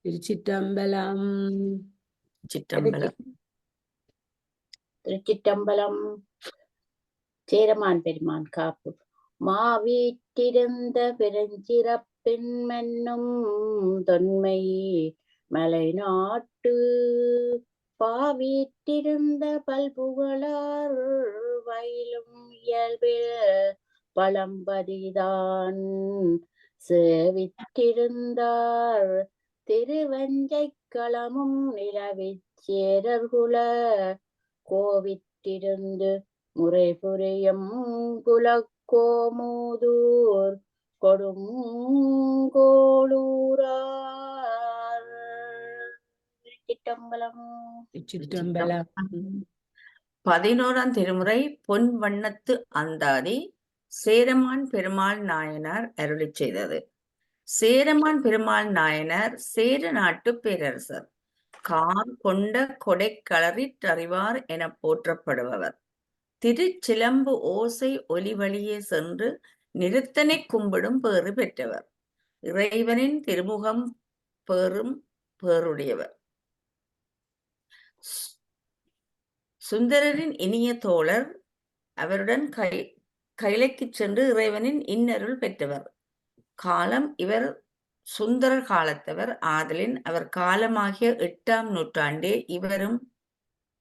திருச்சிற்றம்பலம். சிற்றம்பலம். திருச்சிற்றம்பலம். சேரமான் பெருமான் காப்பு. மாவீற்றிருந்த பெருஞ்சிறப்பின் மன்னும் தொன்மை மலை நாட்டு பாவீற்றிருந்த பல்புகழார் வயலும் இயல்பில் பழம்பதிதான் சேவித்திருந்தார் திருவஞ்சைக் களமும் நிலவிச் சேரர்குல கோவித்திருந்து முறை புரியும் குலக்கோமூதூர் கொடுங்கோளூரார். சிற்றம்பலம். சிற்றம்பலம். 11ஆம் திருமுறை பொன் வண்ணத்து அந்தாதி சேரமான் பெருமாள் நாயனார் அருளிச் செய்தது. சேரமான் பெருமாள் நாயனார் சேர நாட்டு பேரரசர். கார் கொண்ட கொடைக்களறிற்றறிவார் என போற்றப்படுபவர். திருச்சிலம்பு ஓசை ஒலி வழியே சென்று நிறுத்தனை கும்பிடும் பேறு பெற்றவர். இறைவனின் திருமுகம் பேறும் பேருடையவர். சுந்தரரின் இனிய தோழர். அவருடன் கைலைக்கு சென்று இறைவனின் இன்னருள் பெற்றவர். காலம் இவர் சுந்தரர் காலத்தவர் ஆதலின் அவர் காலமாகிய 8ஆம் நூற்றாண்டே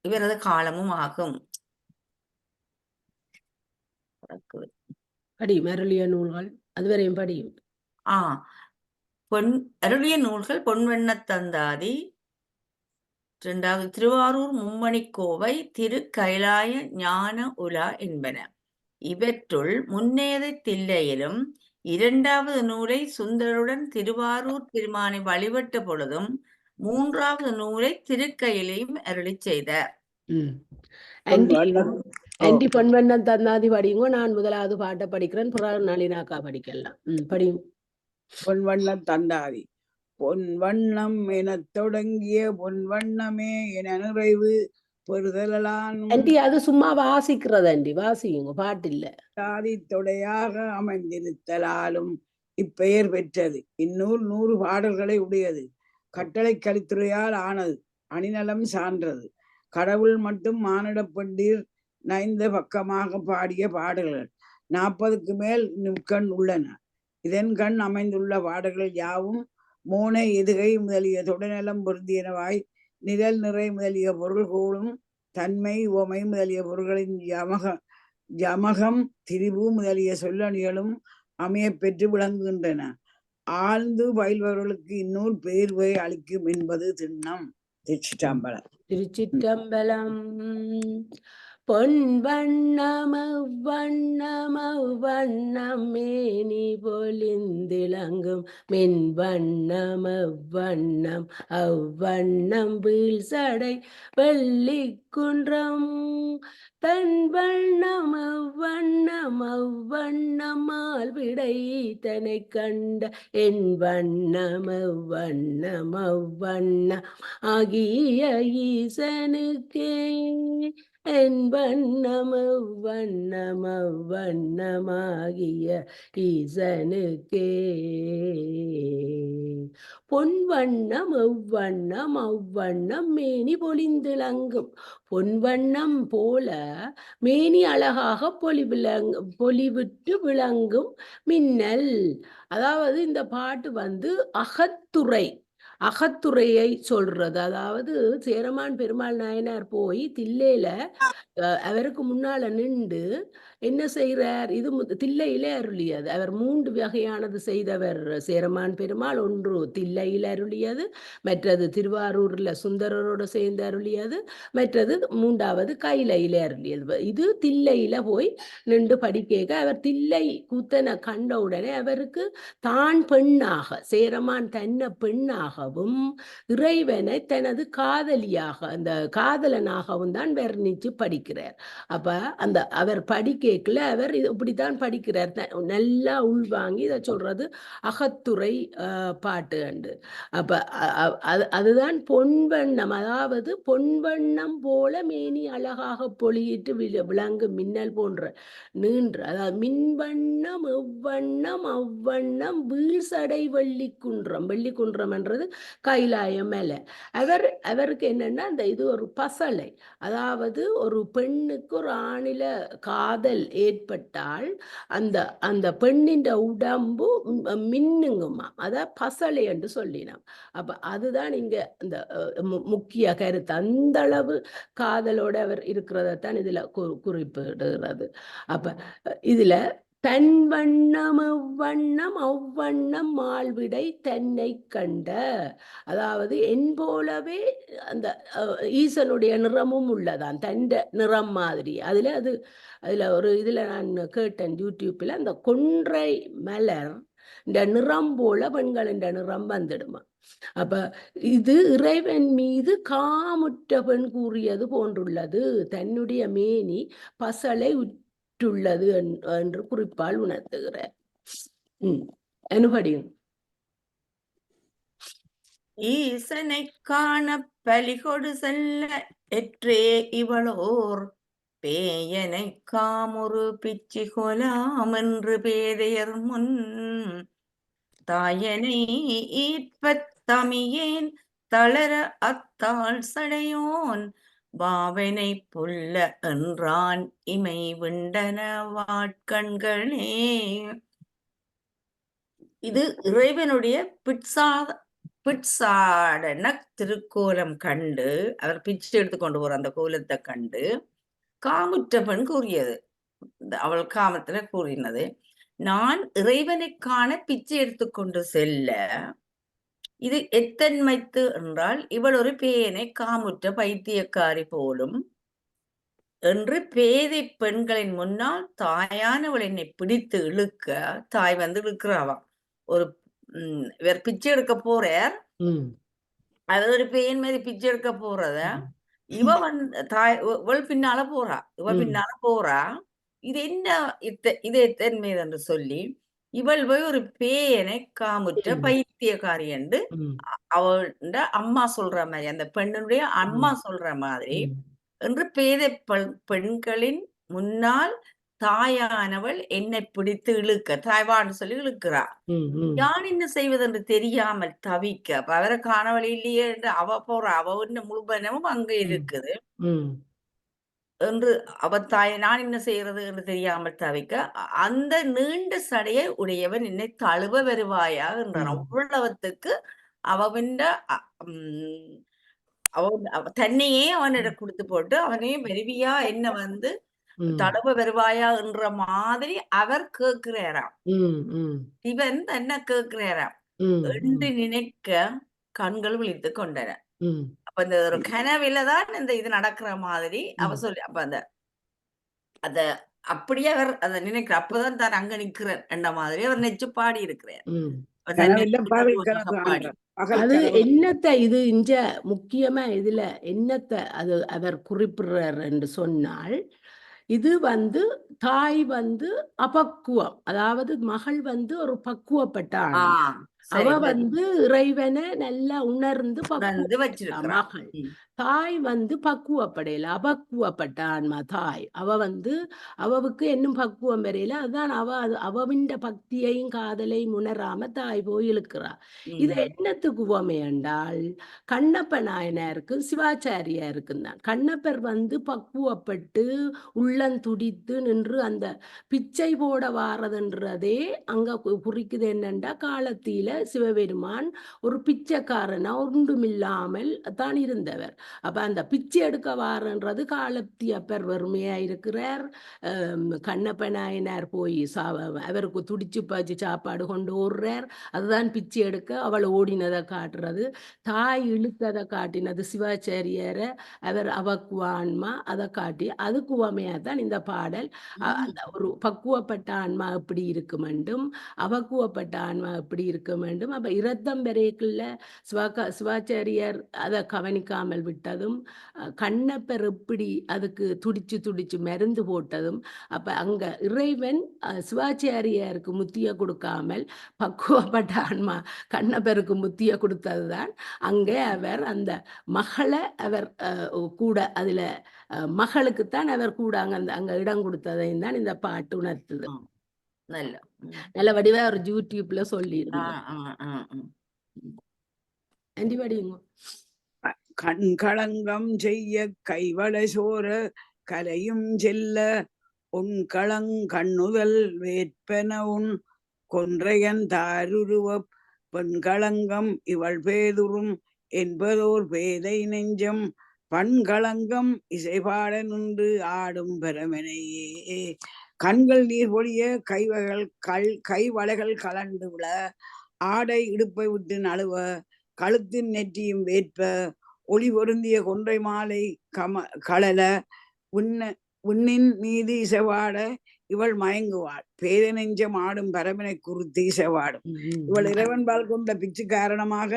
இவரது காலமும் ஆகும். படியும் அருளிய நூல்கள் அதுவரையும் படியும். அருளிய நூல்கள் பொன்வண்ணத்தந்தாதி, 2வது திருவாரூர் மும்மணிக்கோவை, திரு கைலாய ஞான உலா என்பன. இவற்றுள் முன்னேதை தில்லையிலும் 2வது நூலை சுந்தருடன் திருவாரூர் திருமானை வழிபட்ட பொழுதும் 3வது நூலை திருக்கையிலையும் அருளி செய்தார். ஆன்டி பொன்வண்ணன் தந்தாதி படியுங்க. நான் முதலாவது பாட்டை படிக்கிறேன், புறார் நளினாக்கா படிக்கலாம். படியும். பொன்வண்ணம் தந்தாதி. பொன்வண்ணம் எனத் தொடங்கிய பொன்வண்ணமே என நிறைவு பெறுதலான். அது சும்மா வாசிக்கிறது ஆண்டி, வாசியுங்க, பாட்டு இல்ல. சாதி தொடையாக அமைந்திருத்தலாலும் இப்பெயர் பெற்றது. இந்நூல் 100 பாடல்களை உடையது. கட்டளை கலித்துறையால் ஆனது. அணிநலம் சான்றது. கடவுள் மட்டும் மானிட பெண்டீர் நைந்த பக்கமாக பாடிய பாடல்கள் 40க்கு மேல் கண் உள்ளன. இதன் கண் அமைந்துள்ள பாடல்கள் யாவும் மோனை எதுகை முதலிய தொடநலம் பொருந்தியனவாய் நிழல் நிறை முதலிய பொருள்கோளும் தன்மை உவமை முதலிய பொருள்களின் யமகம் திரிபு முதலிய சொல்லணிகளும் அமைய பெற்று விளங்குகின்றன. ஆழ்ந்து பயில்பவர்களுக்கு இந்நூல் பேர்வை அளிக்கும் என்பது திண்ணம். திருச்சிற்றம்பலம். திருச்சிற்றம்பலம். பொன்வண்ணமவ்வண்ணமவ்வண்ணம் மேனி பொலிந்திளங்கும் மின்வண்ணமவ்வண்ணம் அவ்வண்ணம் வீழ் சடை வெள்ளி குன்றம் தன்வண்ணம் அவ்வண்ணம் அவ்வண்ணமால் விடை தனை கண்ட என் வண்ணம் அவ்வண்ணம் அவ்வண்ணம் ஆகிய ஈசனுக்கே என் வண்ணம் அவ்வண்ணம் அவ்வண்ணமாகிய ஈசனுக்கே. பொன்வண்ணம் அவ்வண்ணம் அவ்வண்ணம் மேனி பொலிந்திளங்கும். பொன்வண்ணம் போல மேனி அழகாக பொலிவிட்டு விளங்கும் மின்னல். அதாவது இந்த பாட்டு அகத்துறையை சொல்றது. அதாவது சேரமான் பெருமாள் நாயனார் போய் தில்லையில அவருக்கு முன்னால நின்று என்ன செய்கிறார்? இது தில்லையில அருளியது. அவர் 3 வகையானது செய்தவர் சேரமான் பெருமாள். ஒன்று தில்லையில் அருளியது, மற்றது திருவாரூர்ல சுந்தரரோடு சேர்ந்து அருளியது, மற்றது 3வது கைலையில அருளியது. இது தில்லையில போய் நின்று படிக்க அவர் தில்லை கூத்தனை கண்ட உடனே அவருக்கு தான் பெண்ணாக, சேரமான் தன்னை பெண்ணாகவும் இறைவனை தனது காதலியாக, அந்த காதலனாகவும் தான் வர்ணிச்சு படிக்கிறார். அப்ப அந்த அவர் படிக்க படிக்கல அவர் இப்படித்தான் படிக்கிறார். நல்லா உள்வாங்கி இதை சொல்றது அகத்துறை பாட்டு அண்டு. அப்ப அதுதான் பொன்வண்ணம், அதாவது பொன்வண்ணம் போல மேனி அழகாக பொழியிட்டு விளங்கும் மின்னல் போன்ற நீன்ற, அதாவது மின்வண்ணம் எவ்வண்ணம் அவ்வண்ணம் வீழ்சடை வெள்ளிக்குன்றம். வெள்ளிக்குன்றம் என்றது கைலாயம் மேல. அவருக்கு என்னன்னா அந்த இது ஒரு பசலை, அதாவது ஒரு பெண்ணுக்கு ஒரு ஆணில காதல் ஏற்பட்டால் அந்த அந்த பெண்ணின் உடம்பு மின்னுங்குமா, அத பசலை என்று சொல்லினோம். அப்ப அதுதான் இங்க இந்த முக்கிய கருத்து. அந்த அளவு காதலோட அவர் இருக்கிறதான் இதுல குறிப்பிடுகிறது. அப்ப இதுல தன் வண்ணம் எவ்வண்ணம் அவ்வண்ணம் மால்விடை தன்னை கண்ட, அதாவது என் போலவே அந்த ஈசனுடைய நிறமும் உள்ளதான், தண்ட நிறம் மாதிரி. அதுல ஒரு இதுல நான் கேட்டேன் யூடியூப்ல, அந்த கொன்றை மலர் இந்த நிறம் போல பெண்களின் நிறம் வந்துடுமா. அப்ப இது இறைவன் மீது காமுற்ற பெண் கூறியது போன்றுள்ளது, தன்னுடைய மேனி பசலை உற்றுள்ளது என்று குறிப்பால் உணர்த்துகிறார். அனுபடியும் ஈசனை காண பலிகொடு செல்ல எற்றே இவளோர் பேயனை காமுறு பிச்சி கொலாம் என்று பேதையர் முன் தாயனை ஈர்ப்பத் தமியேன் தளர அத்தாள் சடையோன் பாவனை புல்ல என்றான் இமை விண்டன வாட்கண்களே. இது இறைவனுடைய பிட்சாடன திருக்கோலம் கண்டு, அவர் பிச்சை எடுத்து கொண்டு போற அந்த கோலத்தை கண்டு காமுற்ற பெண் கூறியது, அவள் காமத்துல கூறினது, நான் இறைவனை காண பிச்சை எடுத்துக்கொண்டு செல்ல, இது எத்தன்மைத்து என்றால் இவள் ஒரு பேயனை காமுற்ற பைத்தியக்காரி போலும் என்று பேதை பெண்களின் முன்னால் தாயானவள் என்னை பிடித்து இழுக்க, தாய் வந்து இழுக்கிறாவாம். ஒரு இவர் பிச்சை எடுக்க போறார், அது ஒரு பேயன் மாதிரி பிச்சை எடுக்க போறத இவ வந்து இவள் பின்னால போறா, இது என்ன இது எத்தன்மைது என்று சொல்லி இவள் போய் ஒரு பேயனை காமுற்ற பைத்தியக்காரி என்று அவளோட அம்மா சொல்ற மாதிரி, அந்த பெண்ணுடைய அம்மா சொல்ற மாதிரி என்று பேதை பெண்களின் முன்னால் தாயானவள் என்னை பிடித்து இழுக்க, தாய்வான்னு சொல்லி இழுக்கிறா. யான் என்ன செய்வது என்று தெரியாமல் தவிக்க, அப்ப அவரை காணவழி இல்லையே என்று அவ போறா, அவ முழுபனமும் அங்க இருக்குது என்று அவ தாய் நான் என்ன செய்யறது என்று தெரியாமல் தவிக்க, அந்த நீண்ட சடையை உடையவன் என்னை தழுவ வருவாயா என்றான். அவ்வளவுத்துக்கு அவன் தன்னையே அவனிடம் கொடுத்து போட்டு அவனையும் வருவியா என்ன வந்து தடவ வருவாயா என்ற மாதிரி அவர் கேட்கிறாராம். இவன் தன்னை கேட்கிறாராம் என்று நினைக்க கண்கள் விழித்து கொண்டன. அப்ப இந்த ஒரு கனவிலதான் இந்த இது நடக்கிற மாதிரி அவ சொல்லி, அப்ப அத அப்படியே அவர் அதை நினைக்கிறார். அப்பதான் தான் அங்க நிக்கிறேன் என்ற மாதிரி அவர் நெச்சு பாடி இருக்கிறார். அது என்னத்தை இது இஞ்ச முக்கியமா இதுல என்னத்தை அது அவர் குறிப்பிடுறார் என்று சொன்னால், இது வந்து தாய் வந்து அபக்குவம், அதாவது மகள் வந்து ஒரு பக்குவப்பட்டாள், அவ வந்து இறைவனை நல்லா உணர்ந்து மகள். தாய் வந்து பக்குவப்படையில, அபக்குவப்பட்ட ஆன்மா தாய். அவ வந்து அவவுக்கு இன்னும் பக்குவம் வரையில, அதுதான் அவவின் பக்தியையும் காதலையும் உணராம தாய் போய் இழுக்கிறா. இது என்னத்துக்கு உவமை என்றால், கண்ணப்ப நாயனாருக்கு சிவாச்சாரியாருக்கும் தான். கண்ணப்பர் வந்து பக்குவப்பட்டு உள்ளந்துடித்து நின்று அந்த பிச்சை போட வாரதுன்றதே அங்க குறிக்குது. என்னண்டா, காலத்தில சிவபெருமான் ஒரு பிச்சைக்காரனா ஒன்றுமில்லாமல் தான் இருந்தவர். அப்ப அந்த பிச்சை எடுக்க வாரன்றது காலத்தியப்பர் வறுமையா இருக்கிறார். கண்ணப்ப நாயனார் போய் அவருக்கு துடிச்சு பாய்ச்சி சாப்பாடு கொண்டு ஓடுறார், அதுதான் பிச்சை எடுக்க அவள் ஓடினதை காட்டுறது. தாய் இழுத்ததை காட்டினது சிவாச்சாரியர, அவர் அவக்குவான்மா அதை காட்டி அதுக்கு உவமையாதான் இந்த பாடல். அந்த ஒரு பக்குவப்பட்ட ஆன்மா எப்படி இருக்கும் என்றும் அவக்குவப்பட்ட ஆன்மா எப்படி இருக்கும் வேண்டும். அப்ப இரத்தம் பெருக்குள்ள சிவாச்சாரியார் அதை கவனிக்காமல் விட்டதும், கண்ணப்பர் எப்படி அதுக்கு துடிச்சு மருந்து போட்டதும், அப்ப அங்க இறைவன் சிவாச்சாரியாருக்கு முத்திய கொடுக்காமல் பக்குவப்பட்ட ஆன்மா கண்ணப்பருக்கு முத்திய கொடுத்ததுதான். அங்கே அவர் அந்த மகளை அவர் கூட அதுல மகளுக்குத்தான் அவர் கூட அங்க இடம் கொடுத்ததையும் தான் இந்த பாட்டு உணர்த்துது. நல்ல நல்ல வடிவா ஒரு யூடியூப்ல சொல்லியிருந்தோம். கண்களங்கம் செய்ய கைவள சோர கலையும் செல்ல உன் கண்ணுதல் வேற்பன உன் கொன்றையன் தாருருவ பெண்களங்கம் இவள் பேதுரும் என்பதோர் பேதை நெஞ்சம் பண்களங்கம் இசைபாட நின்று ஆடும் பெருமனையே. கண்கள் நீர் பொழிய கைவளைகள் கலண்டு விழ ஆடை இடுப்பை விட்டு நழுவ கழுத்தின் நெற்றியும் வேற்ப ஒளி பொருந்திய கொன்றை மாலை கழல விண்ணின் மீது இசைவாட இவள் மயங்குவாள் பேத நெஞ்சம் ஆடும் பரமனை குறித்து இசைவாடும். இவள் இறைவன்பால் கொண்ட பிச்சு காரணமாக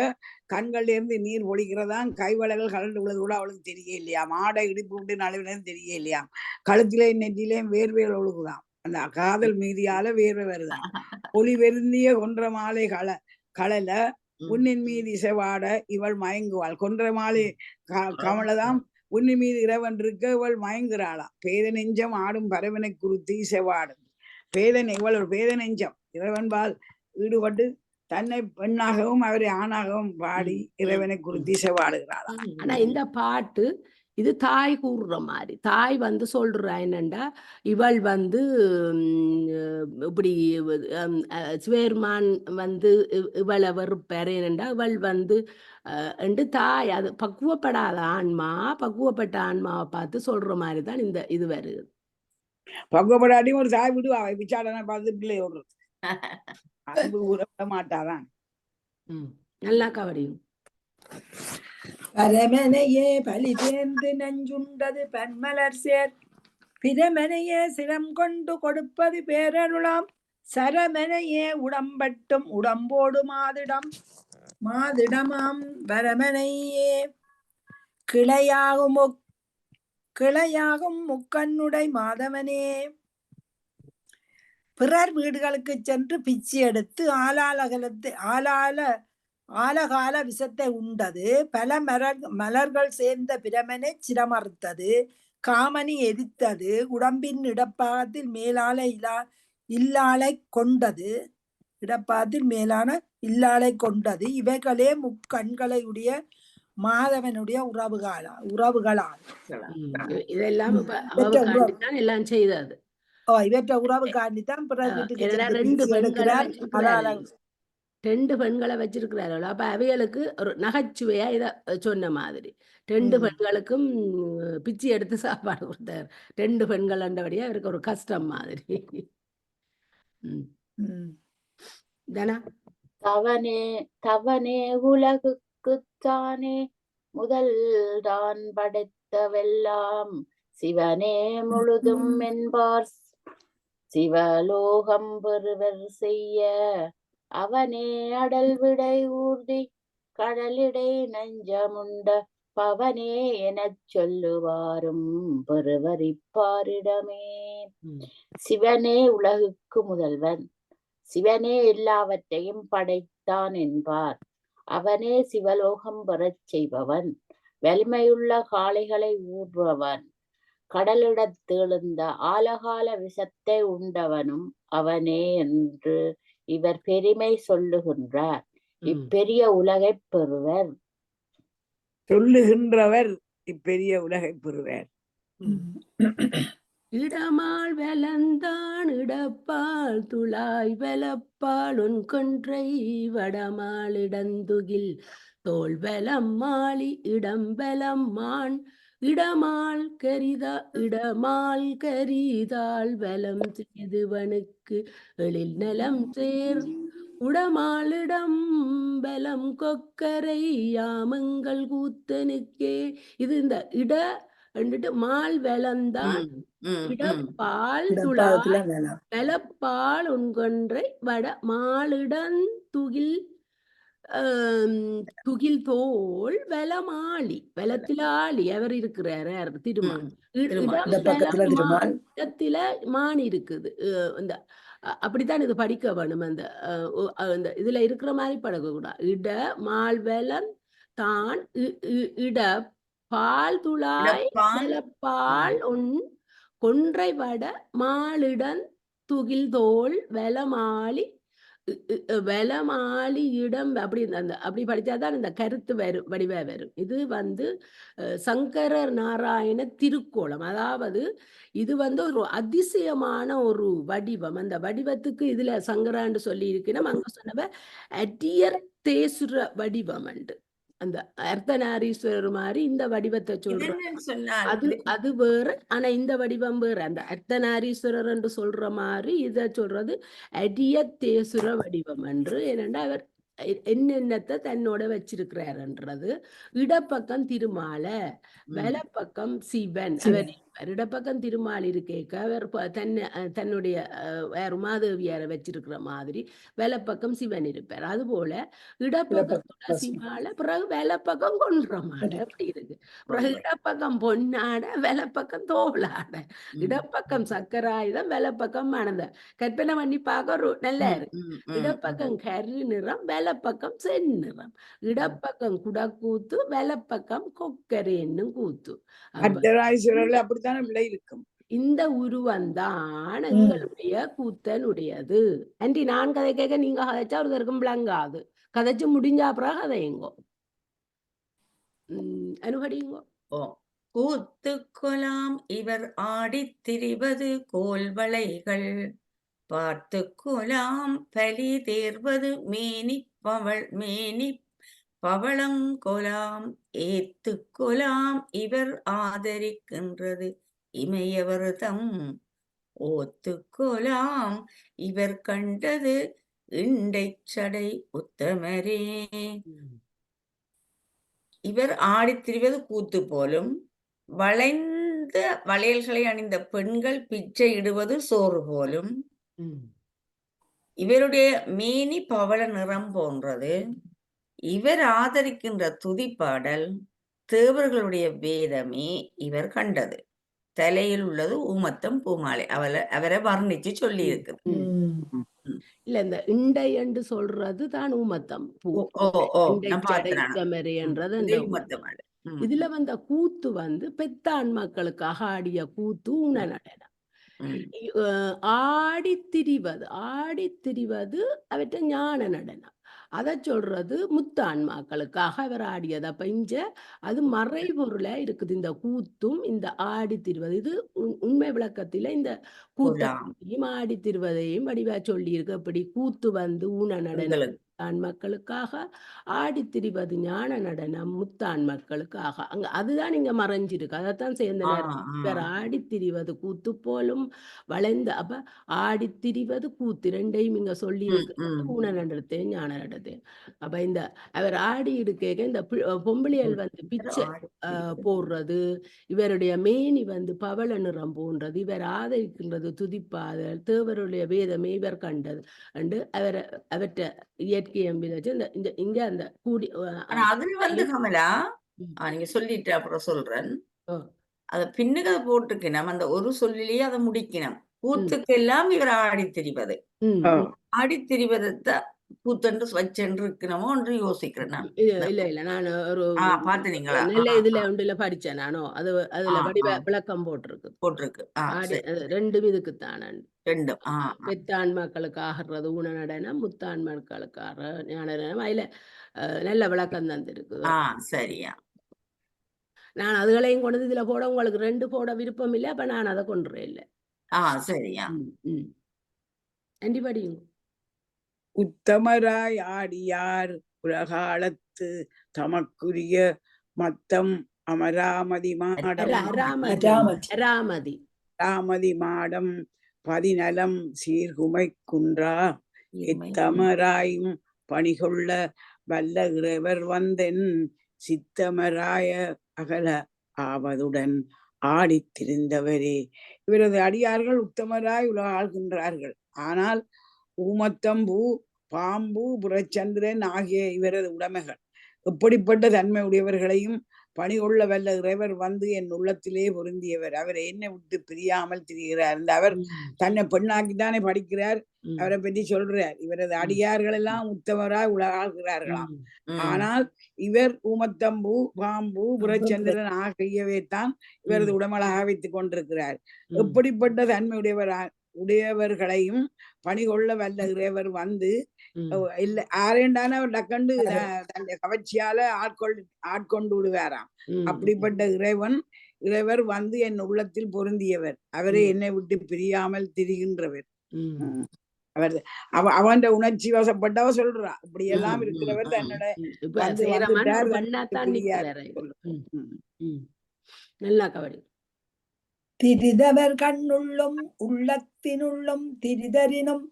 கண்கள்ல இருந்து நீர் ஒழிக்கிறதான். கைவளைகள் கலண்டு விழுது கூட அவளுக்கு தெரிய இல்லையாம். ஆடை இடுப்பு விட்டு நழுவினது தெரிய இல்லையாம். கழுத்திலேயும் நெற்றிலேயும் வேர்வைகள் ஒழுகுதாம். அந்த காதல் மீதியால வேர்வை வருதான். ஒளி வெருந்திய கொன்ற மாலை கழல உன்னின் மீது இசைவாட இவள் மயங்குவாள். கொன்ற மாலை கமலதாம் உன்னின் மீது இறைவன் இருக்க இவள் மயங்குறாளாம். பேத நெஞ்சம் ஆடும் பரவனை குறித்து இசைவாடும். இவள் ஒரு பேத நெஞ்சம் இறைவன்பால் ஈடுபட்டு தன்னை பெண்ணாகவும் அவரை ஆணாகவும் பாடி இறைவனை குறித்து இசைவாடுகிறாளாம். ஆனா இந்த பாட்டு இது தாய் கூறுற மாதிரி. தாய் சொல்றா என்னண்டா, இவள் இப்படி சிவேர்மான் இவளை வெறுப்பார். ஏனண்டா இவள் என்று தாய் அது பக்குவப்படாத ஆன்மா பக்குவப்பட்ட ஆன்மாவை பார்த்து சொல்ற மாதிரி தான் இந்த இது வருது. பக்குவப்படாட்டியும் ஒரு தாய் விடுவா பிச்சாடனை பார்த்து பிள்ளை ஓடுறது. அன்பு உறவிட மாட்டாதான். நல்லா கவனியும். பரமனையே பலி தேர்ந்து நஞ்சுண்டது பன்மலர் சேர் பிரமனையே சிரம் கொண்டு கொடுப்பது பேரருளாம் சரமனையே உடம்பட்டும் உடம்போடு மாதிடமாம் வரமனையே கிளையாகும் முக்கண்ணுடை மாதவனே பிறர் வீடுகளுக்கு சென்று பிச்சு எடுத்து ஆலகால விஷத்தை உண்டது பல மலர்கள் சேர்ந்த பிரமனை சிரமறுத்தது காமனி எரித்தது உடம்பின் இடப்பாகத்தில் மேலான இல்லாளை கொண்டது இவைகளே முக்கண்களையுடைய மாதவனுடைய உறவுகளால் இதெல்லாம் எல்லாம் செய்தது. இவற்ற உறவு காண்டித்தான் ரெண்டு பெண்களை வச்சிருக்கிறார்கள். அப்ப அவைகளுக்கு ஒரு நகைச்சுவையா இத சொன்ன மாதிரி ரெண்டு பெண்களுக்கும் பிச்சு எடுத்து சாப்பாடு கொடுத்தார். ரெண்டு பெண்கள் அண்டபடியா அவருக்கு ஒரு கஷ்டம் மாதிரி. தவனே உலகுக்குத்தானே முதல் தான் படைத்தவெல்லாம் சிவனே முழுதும் என்பார் சிவலோகம் பெறுவர் செய்ய அவனே அடல் விடை ஊர்தி கடலிடை நஞ்சமுண்ட பவனே எனச் சொல்லுவாரும் பெறுவரிப்பாரிடமே. சிவனே உலகுக்கு முதல்வன், சிவனே எல்லாவற்றையும் படைத்தான் என்பார். அவனே சிவலோகம் பெறச் செய்பவன், வலிமையுள்ள காளைகளை ஊர்பவன், கடலிடத்தெழுந்த ஆலகால விஷத்தை உண்டவனும் அவனே என்று இவர் பெருமை சொல்லுகின்றார். இப்பெரிய உலகை பெறுவர் சொல்லுகின்றவர் இப்பெரிய உலகை பெறுவர். இடமால் வெலந்தான் இடப்பால் துளாய் வெலப்பால் உன் கொன்றை வடமால் இடந்துகில் தோல் வெலம் மாலி இடம் வெலம் மான் இடமால் கரிதால் வலம் செய்துவனுக்கு எழில் நலம் சேர் உடமாளிடம் பலம் கொக்கரை யாமங்கள் கூத்தனுக்கே. இது இந்த இட வந்துட்டு மால் வெலந்தான் இடப்பால் துளாய் வெலப்பால் உன்கொன்றை வட மாலிடன் துகில் துகில் தோல் வலமாளி வலத்தில ஆளி அவர் இருக்கிறார் யார் திருமால். திருமால். இந்த பக்கத்துல திருமால். இடத்துல மான் இருக்குது. இந்த அப்படித்தான் இது படிக்க வேணும். அந்த இதுல இருக்கிற மாதிரி பழகக்கூடாது. இட மால்வலன் தான் இட பால் துளாய் பால் கொன்றை வட மாலிடன் துகில் தோல் வலமாளி வலமாளியிடம் அப்படி படிச்சாதான் இந்த கருத்து வடிவா வரும். இது சங்கரர் நாராயண திருக்கோலம். அதாவது இது ஒரு அதிசயமான ஒரு வடிவம். அந்த வடிவத்துக்கு இதுல சங்கரான்னு சொல்லி இருக்கணும். அங்க சொன்னவ அட்டியர் தேசுர வடிவம் அண்டு அந்த அர்த்தநாரீஸ்வரர் மாதிரி இந்த வடிவத்தை சொல்ற அது வேற. ஆனா இந்த வடிவம் வேற. அந்த அர்த்தநாரீஸ்வரர் என்று சொல்ற மாதிரி இத சொல்றது அடிய தேசுர வடிவம் என்று. ஏனென்றா அவர் என்னென்னத்தை தன்னோட வச்சிருக்கிறாருன்றது. இடப்பக்கம் திருமால வலப்பக்கம் சிவன். அவர் இடப்பக்கம் திருமால் இருக்கேக்க அவர் தன்னுடைய உமாதேவியார வச்சிருக்கிற மாதிரி வலப்பக்கம் சிவன் இருப்பார். அது போல இடப்பக்கம் துளசிமால பிறகு வலப்பக்கம் கொன்ற மாட அப்படி இருக்கு. பிறகு இடப்பக்கம் பொன்னாட வலப்பக்கம் தோளாட. இடப்பக்கம் சக்கராயுதம் வலப்பக்கம் மணந்த. கற்பனை பண்ணி பார்க்க ஒரு நல்லா இருக்கு. இடப்பக்கம் கரு நிறம் வலப்பக்கம் செந்நிறம். இடப்பக்கம் குடக்கூத்து வலப்பக்கம் கொக்கரேன்னும் கூத்து. அப்படித்தானே விலை இருக்கும். இந்த உருவந்தான் எங்களுடைய கூத்தனுடையது. அன்றி நான் கதை கேட்க நீங்க கதைச்சா ஒருத்தருக்கும் விளங்காது. கதைச்சு முடிஞ்சா அப்புறம் கதையுங்கோ. அனுபடியுங்கோ. கூத்து கொலாம் இவர் ஆடித் திரிவது கோல்வளைகள் பார்த்து கொலாம் பலி தேர்வது மேனி பவளங்கொலாம் ஏத்து கொலாம் இவர் ஆதரிக்கின்றது இமையவர்தம் ஓத்து கொலாம் இவர் கண்டது இண்டைச் சடை உத்தமரே. இவர் ஆடித் திரிவது கூத்து போலும், வளைந்த வளையல்களை அணிந்த பெண்கள் பிச்சை இடுவது சோறு போலும், இவருடைய மேனி பவள நிறம் போன்றது, இவர் ஆதரிக்கின்ற துதிப்பாடல் தேவர்களுடைய வேதமே இவர் கண்டது, தலையில் உள்ளது ஊமத்தம் பூமாலை. அவரை வர்ணிச்சு சொல்லி இருக்குது. இல்ல இந்த இண்டை என்று சொல்றது தான் ஊமத்தம் பூ. இதுல கூத்து பெத்தான் மக்களுக்காக ஆடிய கூத்து ஊன நடனம். ஆடித்திரிவது அவற்ற ஞான நடனம். அதை சொல்றது முத்தான்மாக்களுக்காக அவர் ஆடியது. அப்ப இங்க அது மறைபொருளா இருக்குது. இந்த கூத்தும் இந்த ஆடித்திருவது இது உண்மை விளக்கத்தில இந்த கூத்தையும் ஆடித்திருவதையும் வடிவா சொல்லி இருக்கு. அப்படி கூத்து ஊன நடனம் மக்களுக்காக, ஆடித்திரிவது ஞான நடனம் முத்தான் மக்களுக்காக. அங்க அதுதான் இங்க மறைஞ்சிருக்கு. அதைத்தான் சேர்ந்த நேரம் ஆடித்திரிவது கூத்து போலும் வளைந்த. அப்ப ஆடித்திரிவது கூத்து ரெண்டையும் இங்க சொல்லி இருக்கு. ஊன நடனத்தை ஞான நடத்தை. அப்ப இந்த அவர் ஆடி இருக்க இந்த பொம்பளியல் பிச்சை போடுறது, இவருடைய மேனி பவள நிறம் போன்றது, இவர் ஆதரிக்கின்றது துதிப்பாதல் தேவருடைய வேதமே இவர் கண்டது அண்டு அவற்றை இயற்கை இங்க அந்த கூடி அதுல கமலா நீங்க சொல்லிட்டு அப்புறம் சொல்றேன். அத பின்னுக்கு அதை போட்டுக்கணும். அந்த ஒரு சொல்லிலேயே அதை முடிக்கணும். கூத்துக்கெல்லாம் இவர் ஆடித்திரிவது, ஆடித்திரிவதை கூத்தன்று வச்சென்று இருக்கணுமோ என்று யோசிக்கிறேன். இல்ல நான் ஒரு பாத்தீங்களா நல்ல இதுல ஒன்றுல படிச்சேன் நானோ. அதுல வடிவ விளக்கம் போட்டிருக்கு. ரெண்டும் இதுக்குத்தான ரெண்டும் பெத்தான் மக்களுக்கு ஆகிறது ஊன நடனம், முத்தான் மக்களுக்காக ஞான நடனம். அதுல நல்ல விளக்கம் தந்திருக்கு. சரியா. நான் அதுகளையும் கொண்டு இதுல போட உங்களுக்கு 2 போட விருப்பம் இல்லை. அப்ப நான் அதை கொண்டுறேன் இல்லை. சரியா. அண்டிபடியும் உத்தமராய் ஆடியார் உலகாலத்து தமக்குரிய மத்தம் அமராமதி மாடம் ராமதி மாடம் பதிநலம் சீர்குமை குன்றா எத்தமராயும் பணிகொள்ள வல்ல இறைவர் வந்தென் சித்தமராய அகல ஆவதுடன் ஆடித்திருந்தவரே. இவரது அடியார்கள் உத்தமராய் உலக ஆள்கின்றார்கள். ஆனால் ஊமத்தம்பூ பாம்பு புறச்சந்திரன் ஆகிய இவரது உடைமைகள். எப்படிப்பட்ட தன்மை உடையவர்களையும் பணி கொள்ள வல்ல இறைவர் வந்து என் உள்ளத்திலே பொருந்தியவர். அவரை என்னை விட்டு பிரியாமல் திரிகிறார். இந்த அவர் தன்னை பெண்ணாக்கித்தானே படிக்கிறார். அவரை பற்றி சொல்றார். இவரது அடியார்கள் எல்லாம் உத்தமராய் உலகாகிறார்களாம். ஆனால் இவர் ஊமத்தம்பு, பாம்பு, புறச்சந்திரன் ஆகியவை தான் இவரது உடமலாக வைத்துக் கொண்டிருக்கிறார். எப்படிப்பட்ட தன்மை உடையவர்களையும் பணி கொள்ள வல்ல இறைவர் வந்து இல்ல ஆரேண்டான டக்கண்டு தன்னுடைய கவர்ச்சியால ஆட்கொண்டு விடுவாராம். அப்படிப்பட்ட இறைவர் வந்து என் உள்ளத்தில் பொருந்தியவர். அவரே என்னை விட்டு பிரியாமல் திரிகின்றவர். அவன் உணர்ச்சி வசப்பட்டவ சொல்றா. இப்படி எல்லாம் இருக்கிறவர் தன்னோட நல்லா கவனி. திரிதவர் கண்ணுள்ளும் உள்ளத்தினுள்ளும் திரிதரினும்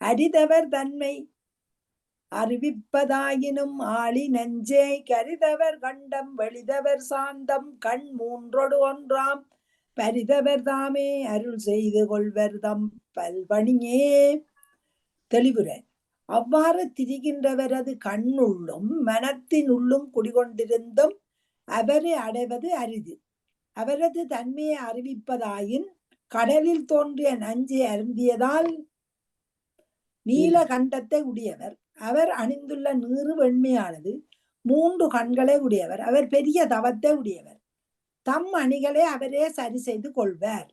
அரிதவர் தன்மை அறிவிப்பதாயினும் ஆளி நெஞ்சே கரிதவர் கண்டம் வெளிதவர் சாந்தம் கண் மூன்றொடு ஒன்றாம் பரிதவர் தாமே அருள் செய்து கொள்வர் தம் பல்பணியே. தெளிவுரை. அவ்வாறு திரிகின்றவரது கண்ணுள்ளும் மனத்தினுள்ளும் குடிகொண்டிருந்தும் அவரை அடைவது அரிது. அவரது தன்மையை அறிவிப்பதாயின் கடலில் தோன்றிய நஞ்சை அருந்தியதால் நீல கண்டத்தை உடையவர். அவர் அணிந்துள்ள நீறு வெண்மையானது. 3 கண்களை உடையவர். அவர் பெரிய தவத்தை உடையவர். தம் அணிகளை அவரே சரி செய்து கொள்வார்.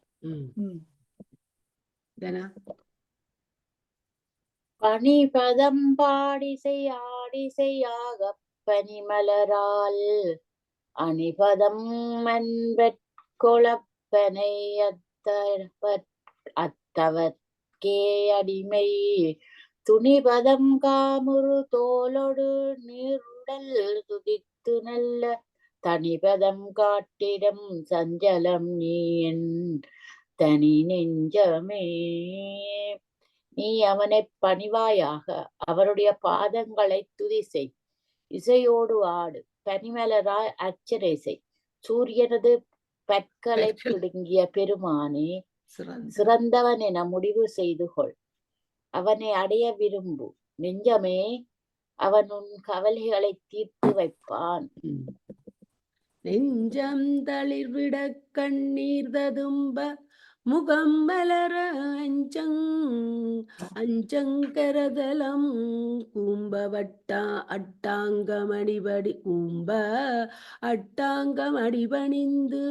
பணிபதம் பாடிசை ஆடிசையாக பனிமலரால் அணிபதம் மன்பற்கொளப்பனை அத்தவர்க்கே அடிமை துணிபதம் காமுறு தோலொடு நீருடல் துதித்து நல்ல தனிபதம் காட்டிடம் சஞ்சலம் நீ என் தனி நெஞ்சமே. நீ அவனை பணிவாயாக, அவருடைய பாதங்களை துதி செய், இசையோடு ஆடு, பனிமலராய் அர்ச்சனை செய். சூரியனது பற்களை பிடுங்கிய பெருமானே, சிறந்தவன் என முடிவு செய்து கொள். அவனை அடைய விரும்பு நெஞ்சமே, அவன் உன் கவலைகளை தீர்த்து வைப்பான். நெஞ்சம் தளிர்விட கண்ணீர் ததும்ப முகம் மலர அஞ்சங்கரதலம் கூம்ப அட்டாங்கமடிபணிந்து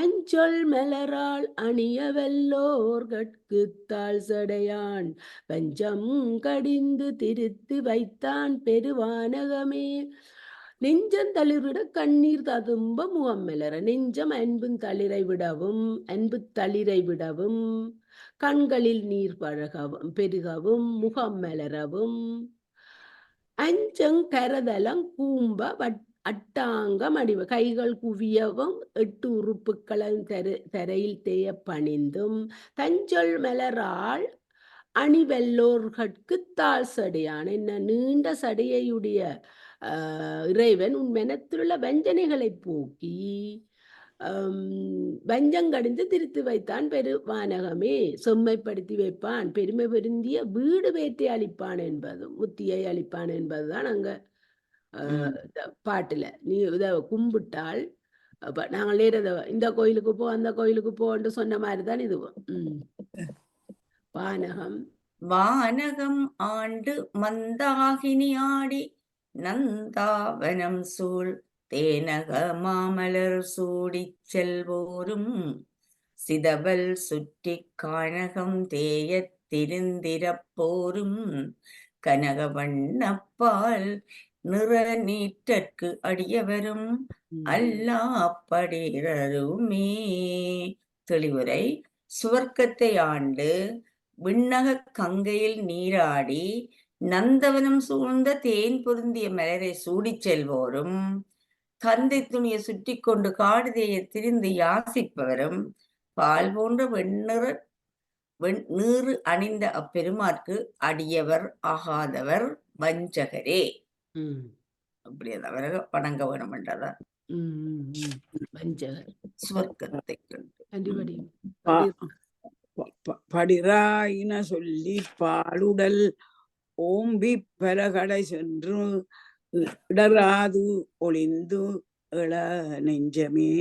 அஞ்சொல் மலரால் அணியவல்லோர் கட்குத்தாள் சடையான் பஞ்சம் கடிந்து திருத்து வைத்தான் பெருவானகமே. நெஞ்சம் தளிர்விட கண்ணீர் ததும்ப முகம் மலர. நெஞ்சம் அன்பு தளிரை விடவும் கண்களில் நீர் பெருகவும் முகம் மலரவும் அஞ்சங்கரதலம் கூம்ப அட்டாங்கம் அடிவ கைகள் குவியவும் 8 உறுப்புக்களும் தரையில் தேய பணிந்தும் தஞ்சொல் மலரால் அணிவெல்லோர்கட்கு தாழ் சடையான். என்ன நீண்ட சடையுடைய இறைவன் உன் மனத்திலுள்ள வஞ்சனைகளை போக்கி வஞ்சங்கடிந்து திருத்தி வைத்தான் பெருவானகமே. செம்மைப்படுத்தி வைப்பான், பெருமை பொருந்திய வீடு வேட்டை அளிப்பான் என்பதும் முத்தியை அளிப்பான் என்பதுதான் அங்க பாட்டுல. நீ இதை கும்பிட்டால் நாங்கள் நேரத இந்த கோயிலுக்கு போ அந்த கோயிலுக்கு போன்னு சொன்ன மாதிரிதான் இதுவும். வானகம் வானகம் ஆண்டு மந்தாகினி ஆடி நந்தாவனம் சூழ் தேனக மாமலர் சூடிச் செல்வோரும் சிதவல் சுற்றி கானகம் தேயத் திருந்திரப்போரும் கனக வண்ணப்பால் நிற நீற்றற்கு அடியவரும் அல்லாப்படிரருமே. தெளிவுரை. சுவர்க்கத்தை ஆண்டு விண்ணக கங்கையில் நீராடி நந்தவனம் சூழ்ந்த தேன் பொருந்திய மலரை சூடிச் செல்வோரும் கந்தை துணியை சுற்றி கொண்டு காடு தேய திரிந்து யாசிப்பவரும் பால் போன்ற நீறு அணிந்த அப்பெருமாற்கு அடியவர் ஆகாதவர் வஞ்சகரே. அப்படியே அவரை வணங்க வேணும் என்றதான் வஞ்சகர் சுவர்க்கத்தை கண்டு படிராயின சொல்லி பாலுடல் ஓம்பி பலகடை சென்று இடராது ஒளிந்து எழ நெஞ்சமே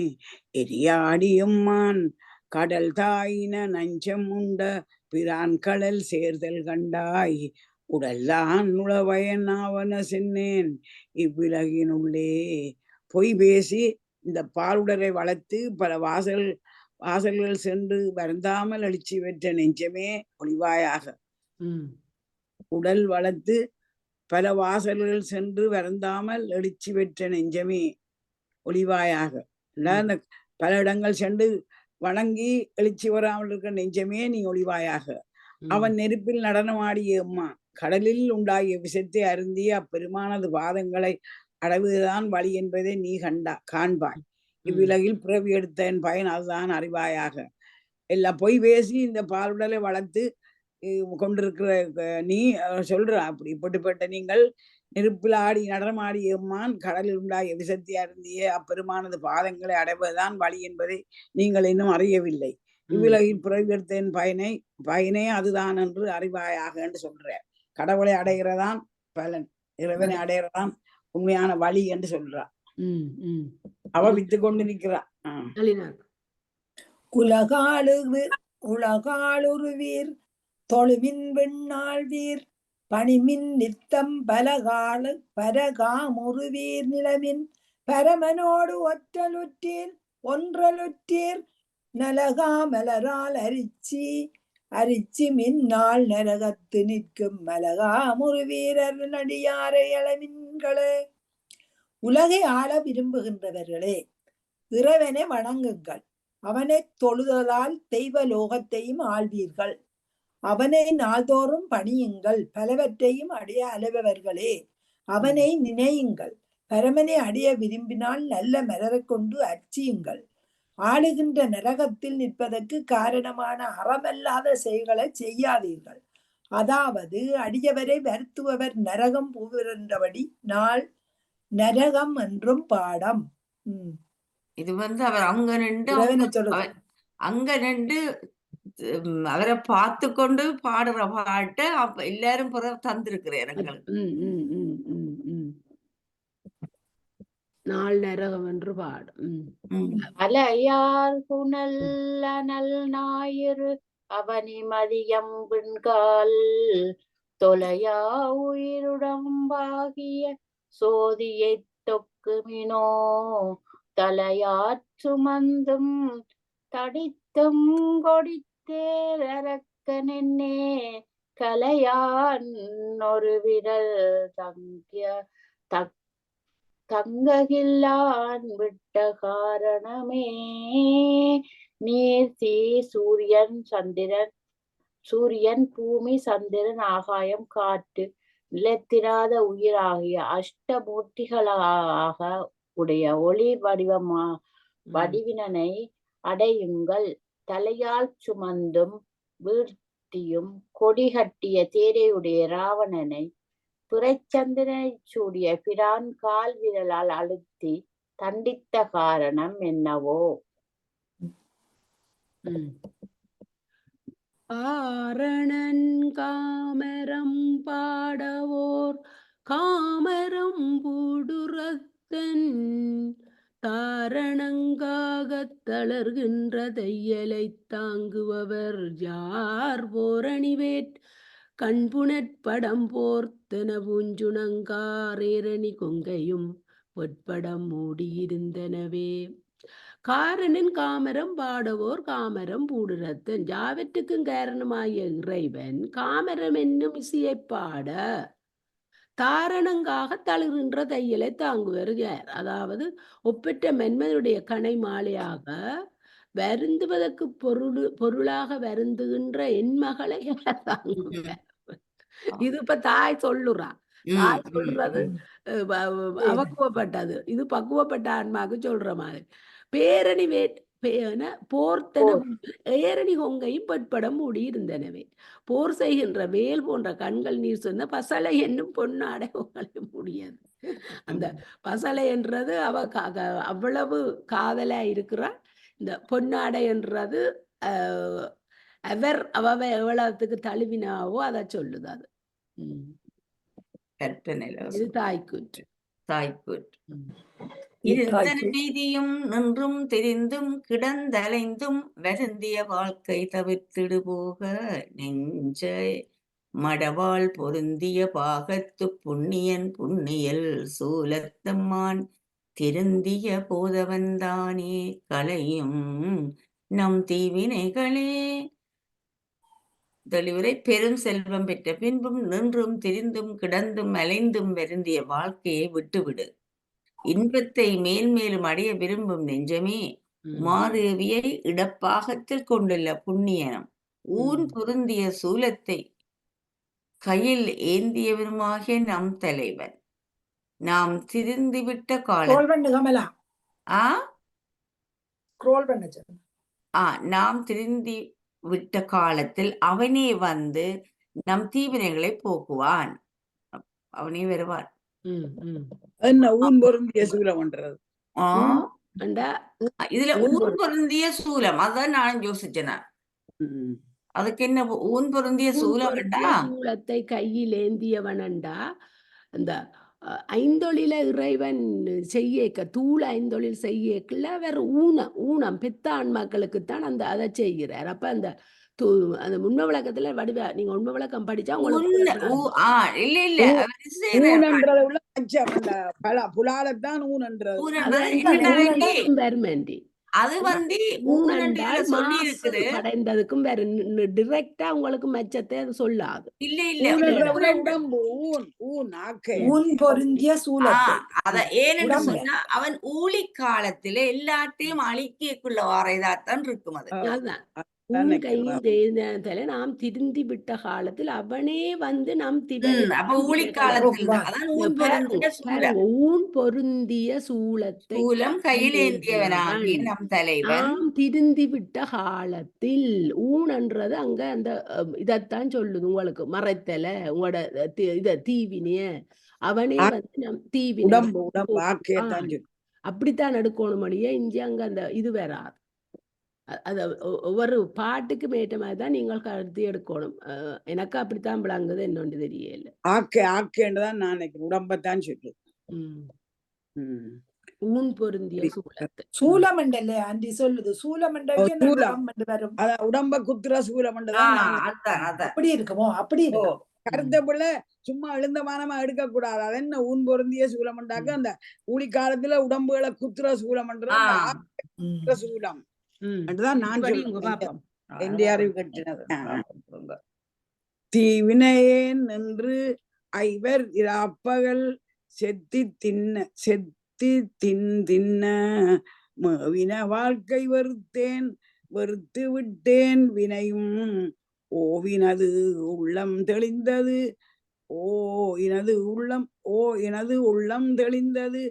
எரியாடியம்மான் கடல் தாயின நஞ்சம் உண்ட பிரான் கடல் சேர்தல் கண்டாய் உடல்தான் உளவயன் ஆவன சென்னேன் இவ்விலகினுள்ளே. பொய் பேசி இந்த பாலுடரை வளர்த்து பல வாசல்கள் சென்று வருந்தாமல் எழுச்சி பெற்ற நெஞ்சமே ஒளிவாயாக. உடல் வளர்த்து பல வாசல்கள் சென்று வருந்தாமல் எழுச்சி பெற்ற நெஞ்சமே ஒளிவாயாக. இந்த பல இடங்கள் சென்று வணங்கி எழுச்சி வராமல் இருக்கிற நெஞ்சமே நீ ஒளிவாயாக. அவன் நெருப்பில் நடனமாடிய அம்மா கடலில் உண்டாகிய விஷத்தை அருந்திய அப்பெருமானது பாதங்களை அடைவதுதான் வழி என்பதை நீ காண்பாய். இவ்விலகில் பிறவி எடுத்த என் பயன் அதுதான் அறிவாயாக. எல்லாம் பொய் பேசி இந்த பாலுடலை வளர்த்து கொண்டிருக்கிற நீ சொல்ற அப்படி இப்படிப்பட்ட நீங்கள் நெருப்பில் ஆடி நடனமாடி எம்மான் கடலில் உண்டாகிய விசத்தி அருந்திய அப்பெருமானது பாதங்களை அடைவதுதான் வழி என்பதை நீங்கள் இன்னும் அறியவில்லை. இவ்விலகில் பிறவியெடுத்தேன் பயனே அதுதான் என்று அறிவாயாக என்று சொல்ற. கடவுளை அடைகிறதான் பலன், இறைவனை அடைகிறதான் உண்மையான வழி என்று சொல்றான். அவ வித்து கொண்டு நிற்கிறான். உலகாளுருவீர் தொழுமின் விண்ணாழ்வீர் பணிமின் நித்தம் பரகாமுருவீர் நிலமின் பரமனோடு ஒன்றலுற்றீர் நலகா மலரால் அரிச்சி மின்னால் நரகத்து நிற்கும் மலகா முருவீரர் நடியாரை அளமின்களே. உலகை ஆள விரும்புகின்றவர்களே, இறைவனை வணங்குங்கள். அவனை தொழுதலால் தெய்வ லோகத்தையும் ஆள்வீர்கள். அவனை நாள்தோறும் பணியுங்கள். பலவற்றையும் அடைய அலைபவர்களே, அவனை நினையுங்கள். பரமனை அடைய விரும்பினால் நல்ல மலரை கொண்டு அர்ச்சியுங்கள். ஆளுகின்ற நரகத்தில் நிற்பதற்கு காரணமான அறமல்லாத செயல்களை செய்யாதீர்கள். அதாவது அடியவரை வருத்துபவர் நரகம் புகுகின்றபடி நாள் நரகம் என்றும் பாடம். இது அவர் அங்க நின்று அவரை பார்த்து கொண்டு பாடுற பாட்டை எல்லாரும் தந்திருக்கிறேன். நாள் நரகம் என்று பாடும். அலையார் புனல் அனல் ஞாயிறு அவனி மதியம் பின்கால் தொலையா உயிருடம்பாகிய சோதியை தொக்குமினோ தலையாற் சுமந்தும் தடித்தும் கொடித்தேரக்கனென்னே கலையான் ஒரு விரல் தங்ககில்லான் விட்ட காரணமே. நீர் தீ சூரியன் பூமி சந்திரன் ஆகாயம் காற்று நிலத்திராத உயிராகிய அஷ்டமூர்த்திகளாக உடைய ஒளி வடிவினனை அடையுங்கள். தலையால் சுமந்தும் வீழ்த்தியும் கொடி கட்டிய தேரையுடைய ராவணனை துரைச்சந்திரனை சூடிய பிரான் கால் விரலால் அழுத்தி தண்டித்த காரணம் என்னவோ. ஆரணன் காமரம் பாடவோர் காமரம் பூடுரத்தன் தாரணங்காகத் தளர்கின்ற தையலை தாங்குபவர் யார் போரணிவேட் கண்புணற்படம் போர்த்தன பூஞ்சுணங்காரேரணி கொங்கையும் பொற்படம் மூடியிருந்தனவே. காரனின் காமரம் பாடவோர் காமரம் பூடுரத்தன். யாவற்றுக்கும் காரணமாகிய இறைவன் காமரம் என்னும் இசையை பாட தாரணங்காக தளர்கின்ற தையலை தாங்குவர் யார்? அதாவது ஒப்பற்ற மென்மனுடைய கணை மாலையாக வருந்துவதற்கு பொருளாக வருந்துகின்ற என் மகளை தாங்குவார். இது இப்ப தாய் சொல்லுறா. தாய் சொல்றது அவக்குவப்பட்டது, இது பக்குவப்பட்ட ஆன்மாக்கு சொல்ற மாதிரி. பேரணி போர்த்தன ஏரணி கொங்கையும் பட்படம் மூடி இருந்தனவே. போர் செய்கின்ற வேல் போன்ற கண்கள் நீர் சொன்ன பசலை என்னும் பொன்னாடை உங்களை முடியாது. அந்த பசலை என்றது அவ்வளவு காதலா இருக்கிறார். இந்த பொன்னாடை என்றது அவ எவ்வளவுக்கு தழுவினாவோ அதை சொல்லுது. அது கற்பனையில இது தாய்க்கூற்று. தாய்க்கூற்று. ம். இருந்தன வீதியும் நின்றும் தெரிந்தும் கிடந்தலைந்தும் வருந்திய வாழ்க்கை தவிர்த்திடு போக நெஞ்சை மடவாள் பொருந்திய பாகத்து புண்ணியன் புண்ணியல் சூலத்தம்மான் திருந்திய போதவன்தானே களையும் நம் தீவினைகளே. தெளிவுரை பெரும் செல்வம் பெற்ற பின்பும் நின்றும் திரிந்தும் கிடந்தும் அலைந்தும் வருந்திய வாழ்க்கையை விட்டுவிடு. இன்பத்தை மேல்மேலும் அடைய விரும்பும் நெஞ்சமே, மாதேவியை இடப்பாகத்தில் கொண்டுள்ள புண்ணியனம் ஊன் பொருந்திய சூலத்தை கையில் ஏந்தியவருமாகிய நம் தலைவன் நாம் திருந்திவிட்ட கமலா நாம் திருந்தி விட்ட காலத்தில் அவனே வந்து நம் தீவினைகளை போக்குவான். அவனே வருவான். என்ன ஊன் பொருந்திய சூலம்ன்றது? இதுல ஊன் பொருந்திய சூலம் அதான் நான் யோசிச்சேன். அதுக்கு என்ன ஊன் பொருந்திய சூலம்? சூலத்தை கையில் ஏந்தியவனண்டா அந்த ஐந்தொழில இறைவன் செய்யக்க தூள ஐந்தொழில் செய்யக்குள்ள வேற ஊனம் பெத்த ஆன்மாக்களுக்குத்தான் அந்த அதை செய்கிறார். அப்ப அந்த அந்த உண்மை விளக்கத்துல வடிவா நீங்க உண்மை விளக்கம் படிச்சா அது வந்து படைந்ததுக்கும் வேற டிரெக்டா உங்களுக்கு மெச்சத்தை அது சொல்லாது. இல்ல இல்ல அத ஏன்னு சொன்னா அவன் ஊழி காலத்துல எல்லாத்தையும் அழிக்கக்குள்ள வாரதாத்தான் இருக்கும். அது நாம் திருந்தி விட்ட காலத்தில் அவனே வந்து நாம் ஊன் பொருந்திய சூலத்தை கையில் ஏந்தியவனாகிய நம் தலைவன் நாம் திருந்தி விட்ட காலத்தில் ஊன்ன்றது அங்க அந்த இதத்தான் சொல்லுது உங்களுக்கு மறைத்தல உங்களோட இத தீவினிய அவனே வந்து நம் தீவினை அப்படித்தான் எடுக்கணும் மொழிய இஞ்சி அங்க அந்த இது வராது. அது ஒவ்வொரு பாட்டுக்கும் ஏற்ற மாதிரி தான் நீங்கள் கருத்து எடுக்கணும். எனக்கு அப்படித்தான் விளங்குது என்னொன்று தெரியல. ஆக்கேன்றதான் நான் நினைக்கிறேன். உடம்பத்தான் சொல்லு. ஊன் பொருந்திய சூலத்தை சூலமண்டல ஆண்டி சொல்லுது. சூலமண்டல் உடம்ப குத்துற சூலமண்டதான் அப்படி இருக்குமோ? அப்படி இருக்கும். கருத்தப்புள்ள சும்மா எழுந்தமானமா எடுக்க கூடாது. அது என்ன ஊன் பொருந்திய சூலமண்டாக்க அந்த ஊழி காலத்துல உடம்புகளை குத்துற சூலமன்ற சூலம் தீவினையேன் என்று ஐவர் அப்பகல் செத்தி தின்ன மேவின வாழ்க்கை வெறுத்து விட்டேன் வினையும் ஓவினது உள்ளம் தெளிந்தது எனது உள்ளம் தெளிந்தது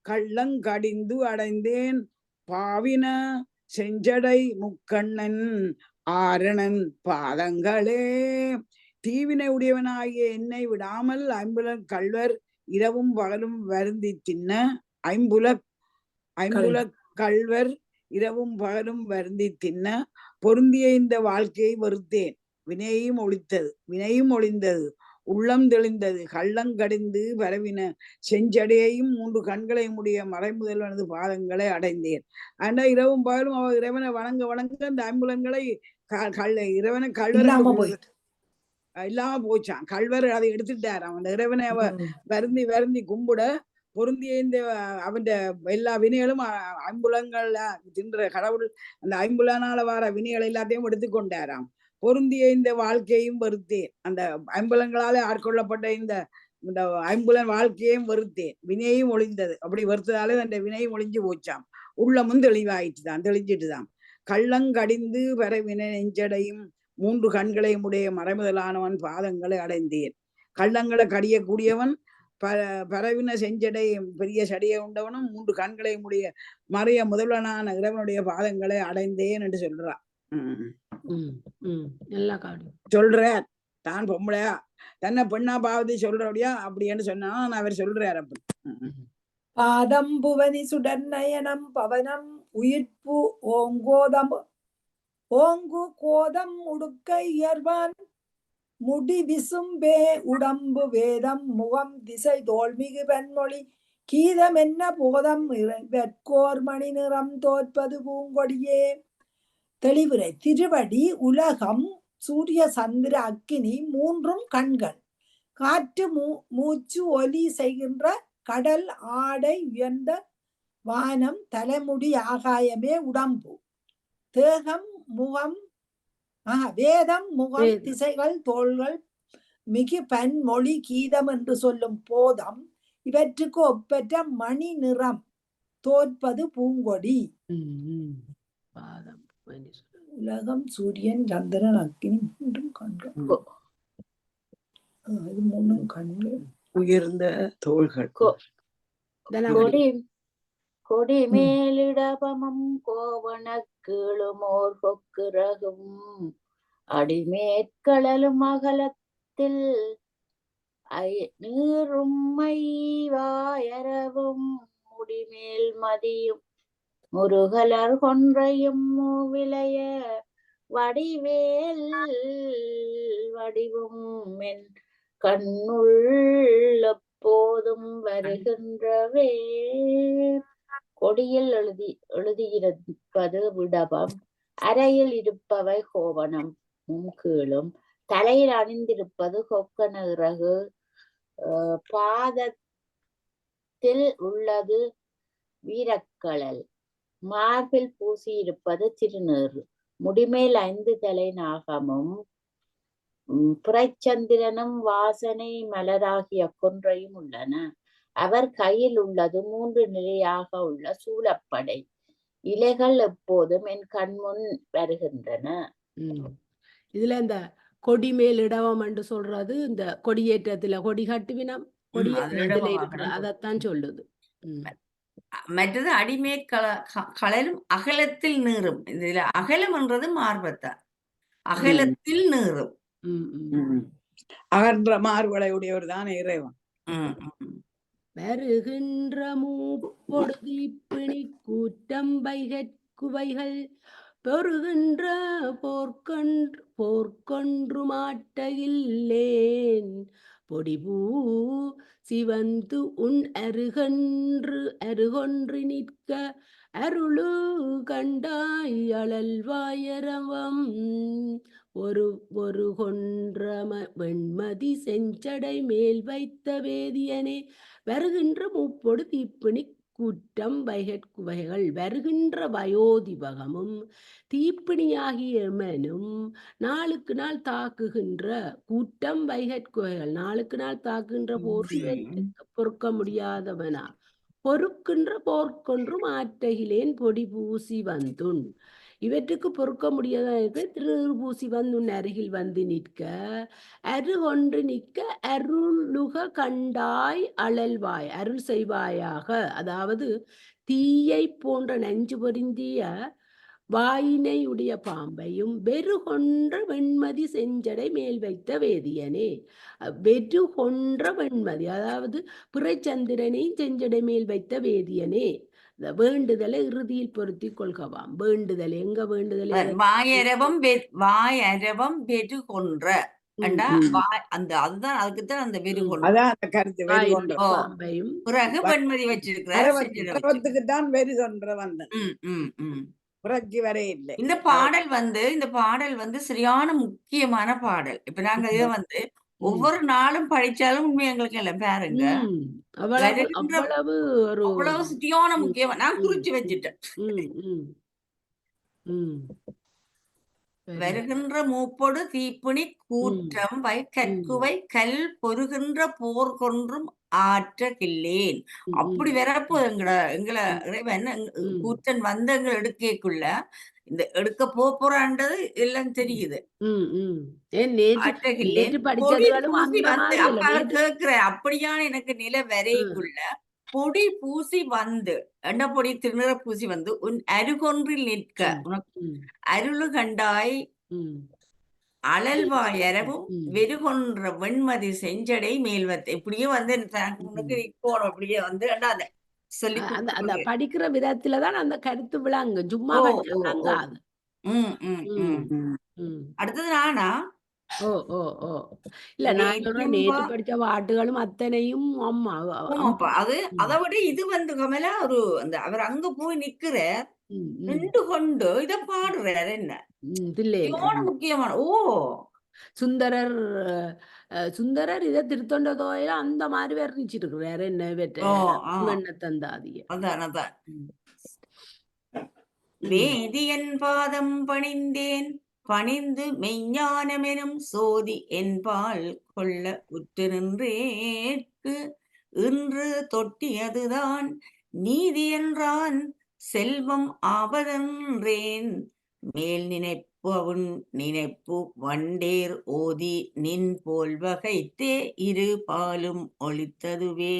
கள்ளங்கடிந்து அடைந்தேன் பாவின செஞ்சடை முக்கண்ணன் ஆரணன் பாதங்களே. தீவினை உடையவனாகிய என்னை விடாமல் ஐம்புல கள்வர் இரவும் பகலும் வருந்தி தின்ன ஐம்புல கள்வர் இரவும் பகலும் வருந்தி தின்ன பொருந்திய இந்த வாழ்க்கையை வெறுத்தேன். வினையும் ஒளிந்தது உள்ளம் தெளிந்தது கள்ளங்கடிந்து பரவின செஞ்சடையையும் 3 கண்களையும் உடைய மறைமுதல்வனது பாதங்களை அடைந்தேன். ஆனா இரவும் பகலும் அவ இறைவனை வணங்க அந்த ஐம்புலன்களை இறைவனை கள்வர் இல்லாம போச்சான். கள்வர் அதை எடுத்துட்டார். அவன் இறைவனை அவ வருந்தி கும்பிட பொருந்திய இந்த அவன் எல்லா வினைகளும் ஐம்புலங்கள்ல தின்ற கடவுள் அந்த ஐம்புலனால வர வினைகள் எல்லாத்தையும் எடுத்துக்கொண்டாராம். பொருந்திய இந்த வாழ்க்கையும் வெறுத்தேன். அந்த ஐம்புலங்களால ஆட்கொள்ளப்பட்ட இந்த ஐம்புலன் வாழ்க்கையையும் வெறுத்தேன். வினையும் ஒளிந்தது. அப்படி வெறுத்ததாலே அந்த வினையும் ஒளிஞ்சு போச்சாம். உள்ளமும் தெளிஞ்சிட்டுதான் கள்ளங்கடிந்து பரவின நெஞ்சடையும் 3 கண்களையும் உடைய மறைமுதலானவன் பாதங்களை அடைந்தேன். கள்ளங்களை கடியக்கூடியவன் பரவின செஞ்சடை பெரிய சடையை உண்டவனும் 3 கண்களையும் உடைய மறைய முதல்வனான இறைவனுடைய பாதங்களை அடைந்தேன் என்று சொல்றான். சொல்ற தான் பொம்பளையா தன்னை பெண்ணா பாவதி சொல்றபடியா அப்படின்னு சொன்னா அவர் சொல்றாரு. அப்படி பாதம் புவனி சுடர்நயனம் பவனம் உயிர்ப்பு ஓங்கு கோதம் உடுக்க இயர்வான் முடி விசும்பே உடம்பு வேதம் முகம் திசை தோல்மிகு வெண்மொழி கீதம் என்ன போதம் வெட்கோர் மணி நிறம் தோற்பது பூங்கொடியே. தெளிவுரை. திருவடி, உலகம், சூரிய சந்திர அக்கினி மூன்றும் கண்கள். காற்று, மூச்சு, ஒலி செய்கின்ற கடல், ஆடை, உயர்ந்த வானம், தலைமுடி, ஆகாயமே உடம்பு. தேகம், முகம், வேதம், முகம், திசைகள், தோள்கள், மிகு பன், மொழி, கீதம் என்று சொல்லும் போதம், இவற்றுக்கு ஒப்பற்ற மணி நிறம் தோற்பது பூங்கொடி. உலகம், சூரியன், சந்திரன், அக்கினி மூன்றும் கண்கள். இது மூணும் கண்கள். உயர்ந்த தோள்கள். கொடி மேலிடபமும் கோவண கீழுமோர் கொக்குரகும் அடிமேற்களலும் அகலத்தில் நீரும் மைவாயரவும் முடிமேல் மதியும் முருகலர் கொன்றையும் மூவிலைய வடிவேல் வடிவும் என் கண்ணுள் எப்போதும் வருகின்றவே. கொடியில் எழுதியிருப்பது விடபம், அறையில் இருப்பவை கோவணம் கீழும், தலையில் அணிந்திருப்பது கொக்கன இறகு, பாதத்தில் உள்ளது வீரக்கழல், மார்பில் பூசியிருப்பது திருநீறு, முடிமேல் 5 தலை நாகமும் புரைச்சந்திரனும் வாசனை மலராகிய கொன்றையும் உள்ளன. அவர் கையில் உள்ளது 3 நிலையாக உள்ள சூலப்படை. இலைகள் எப்போதும் என் கண்முன் வருகின்றன. இதுல இந்த கொடி மேல் இடவம் என்று சொல்றது இந்த கொடியேற்றத்துல கொடி கட்டுவினம் கொடியேற்றத்துல இருக்கிற அதத்தான் சொல்லுது. மற்றது அடிமேற்களலும் அகலத்தில் நீரும். இதுல அகலம் என்றது மார்பத்தான், அகலத்தில் நீரும். அகன்ற மார்பளை உடையவர் தான் இறைவன். வருகின்ற மூப்பொழுதி பிணி கூட்டம் வைகற்குவைகள் பெறுகின்ற போர்க்கொன்று மாட்டையில்லேன் பொடிபூ சிவந்து உன் அருகொன்று நிற்க அருளு கண்டாய் அழல்வாயரவம் ஒரு கொன்ற வெண்மதி செஞ்சடை மேல் வைத்த வேதியனே. வருகின்ற மூப்பொடு தீப்பிணி கூட்டம் வைகற்குவைகள், வருகின்ற வயோதிபகமும் தீப்பிணியாகிய எமனும் நாளுக்கு நாள் தாக்குகின்ற கூட்டம் வைகற்குவைகள், நாளுக்கு நாள் தாக்குகின்ற போர் பொறுக்க முடியாதவனா பொறுக்கின்ற போர்க்கொன்று மாற்றையிலேன் பொடி பூசி வந்துன். இவற்றுக்கு பொறுக்க முடியாத திருநீறு பூசி வந்து உன் அருகில் வந்து நிற்க அருகொன்று நிற்க அருளுக கண்டாய் அழல்வாய் அருள் செய்வாயாக. அதாவது தீயை போன்ற நஞ்சு பொருந்திய வாயினை உடைய பாம்பையும் வெறுகொன்ற வெண்மதி செஞ்சடை மேல் வைத்த வேதியனே. வெறுகொன்ற வெண்மதி அதாவது பிறைச்சந்திரனை செஞ்சடை மேல் வைத்த வேதியனே. இந்த வேண்டுதலை இறுதியில் பொருத்தி கொள்கவாம். வேண்டுதல் எங்க வேண்டுதல் வாயரவம் வெறு கொன்ற அதுதான் அதுக்குத்தான் அந்த வெறு பாம்பையும் பிறகு வெண்மதி வச்சிருக்கிறார் வெறு கொன்ற வந்தன். இந்த பாடல் வந்து சரியான முக்கியமான பாடல். இப்ப நாங்க இதை வந்து ஒவ்வொரு நாளும் படிச்சாலும் உண்மை எங்களுக்கு எல்லாம் பாருங்க அவ்வளவு சரியான முக்கியமா நான் குறிச்சு வச்சுட்டேன். வருகின்ற மூப்பொடு தீப்பிணி கூற்றம் வை கற்குவை கல் பொறுகின்ற போர் கொன்றும் ஆற்ற கில்லேன். அப்படி வரப்போ எங்களை இறைவன் கூற்றன் வந்து எங்களை எடுக்கக்குள்ள இந்த எடுக்க போறான்றது எல்லாம் தெரியுது. கேக்குற அப்படியான எனக்கு நில வரைக்குள்ள பொடி பூசி வந்து எண்ண பொடி திருநிற பூசி வந்து உன் அருகொன்றில் நிற்க உனக்கு அருளு கண்டாய் அழல்வாயரவும் வெறுகொன்ற வெண்மதி செஞ்சடை மேல்வத்தை இப்படியே வந்து உனக்கு போனோம் அப்படியே வந்து சொல்லி அந்த படிக்கிற விதத்துலதான் அந்த கருத்து விளங்கு சும்மா அடுத்தது நானா ஓ ஓ ஓ இல்ல நான் சொல்றேன் நேற்றம்பா நேற்று படிச்ச பாட்டுகளும் அத்தனையும் அம்மா ஆமாப்பா அது ம், அதை விட இது வந்து கமலா ஒரு அந்த அவர் அங்க போய் நிக்கிற ம், ம், நின்று கொண்டு இத பாடுறாரு என்ன தில்லையில இவனோட முக்கியமான சுந்தரர் சுந்தரர் இதை திருத்தொண்ட தோயில அந்த மாதிரி வர்ணிச்சிருக்கிறாரு என்ன பெற்ற ஓ ஆ வண்ண தந்தாதிய அதான் ம், ம், வேதியன் பாதம் பணிந்தேன் பணிந்து மெய்ஞானமெனும் சோதி என்பால் கொள்ள உற்று நின்றேற்கு இன்று தொட்டியதுதான் நீதி என்றான் செல்வம் ஆவதென்றேன் மேல் நினைப்பவுன் நினைப்பு வண்டேர் ஓதி நின் போல் வகைத்தே இரு பாலும் ஒளித்ததுவே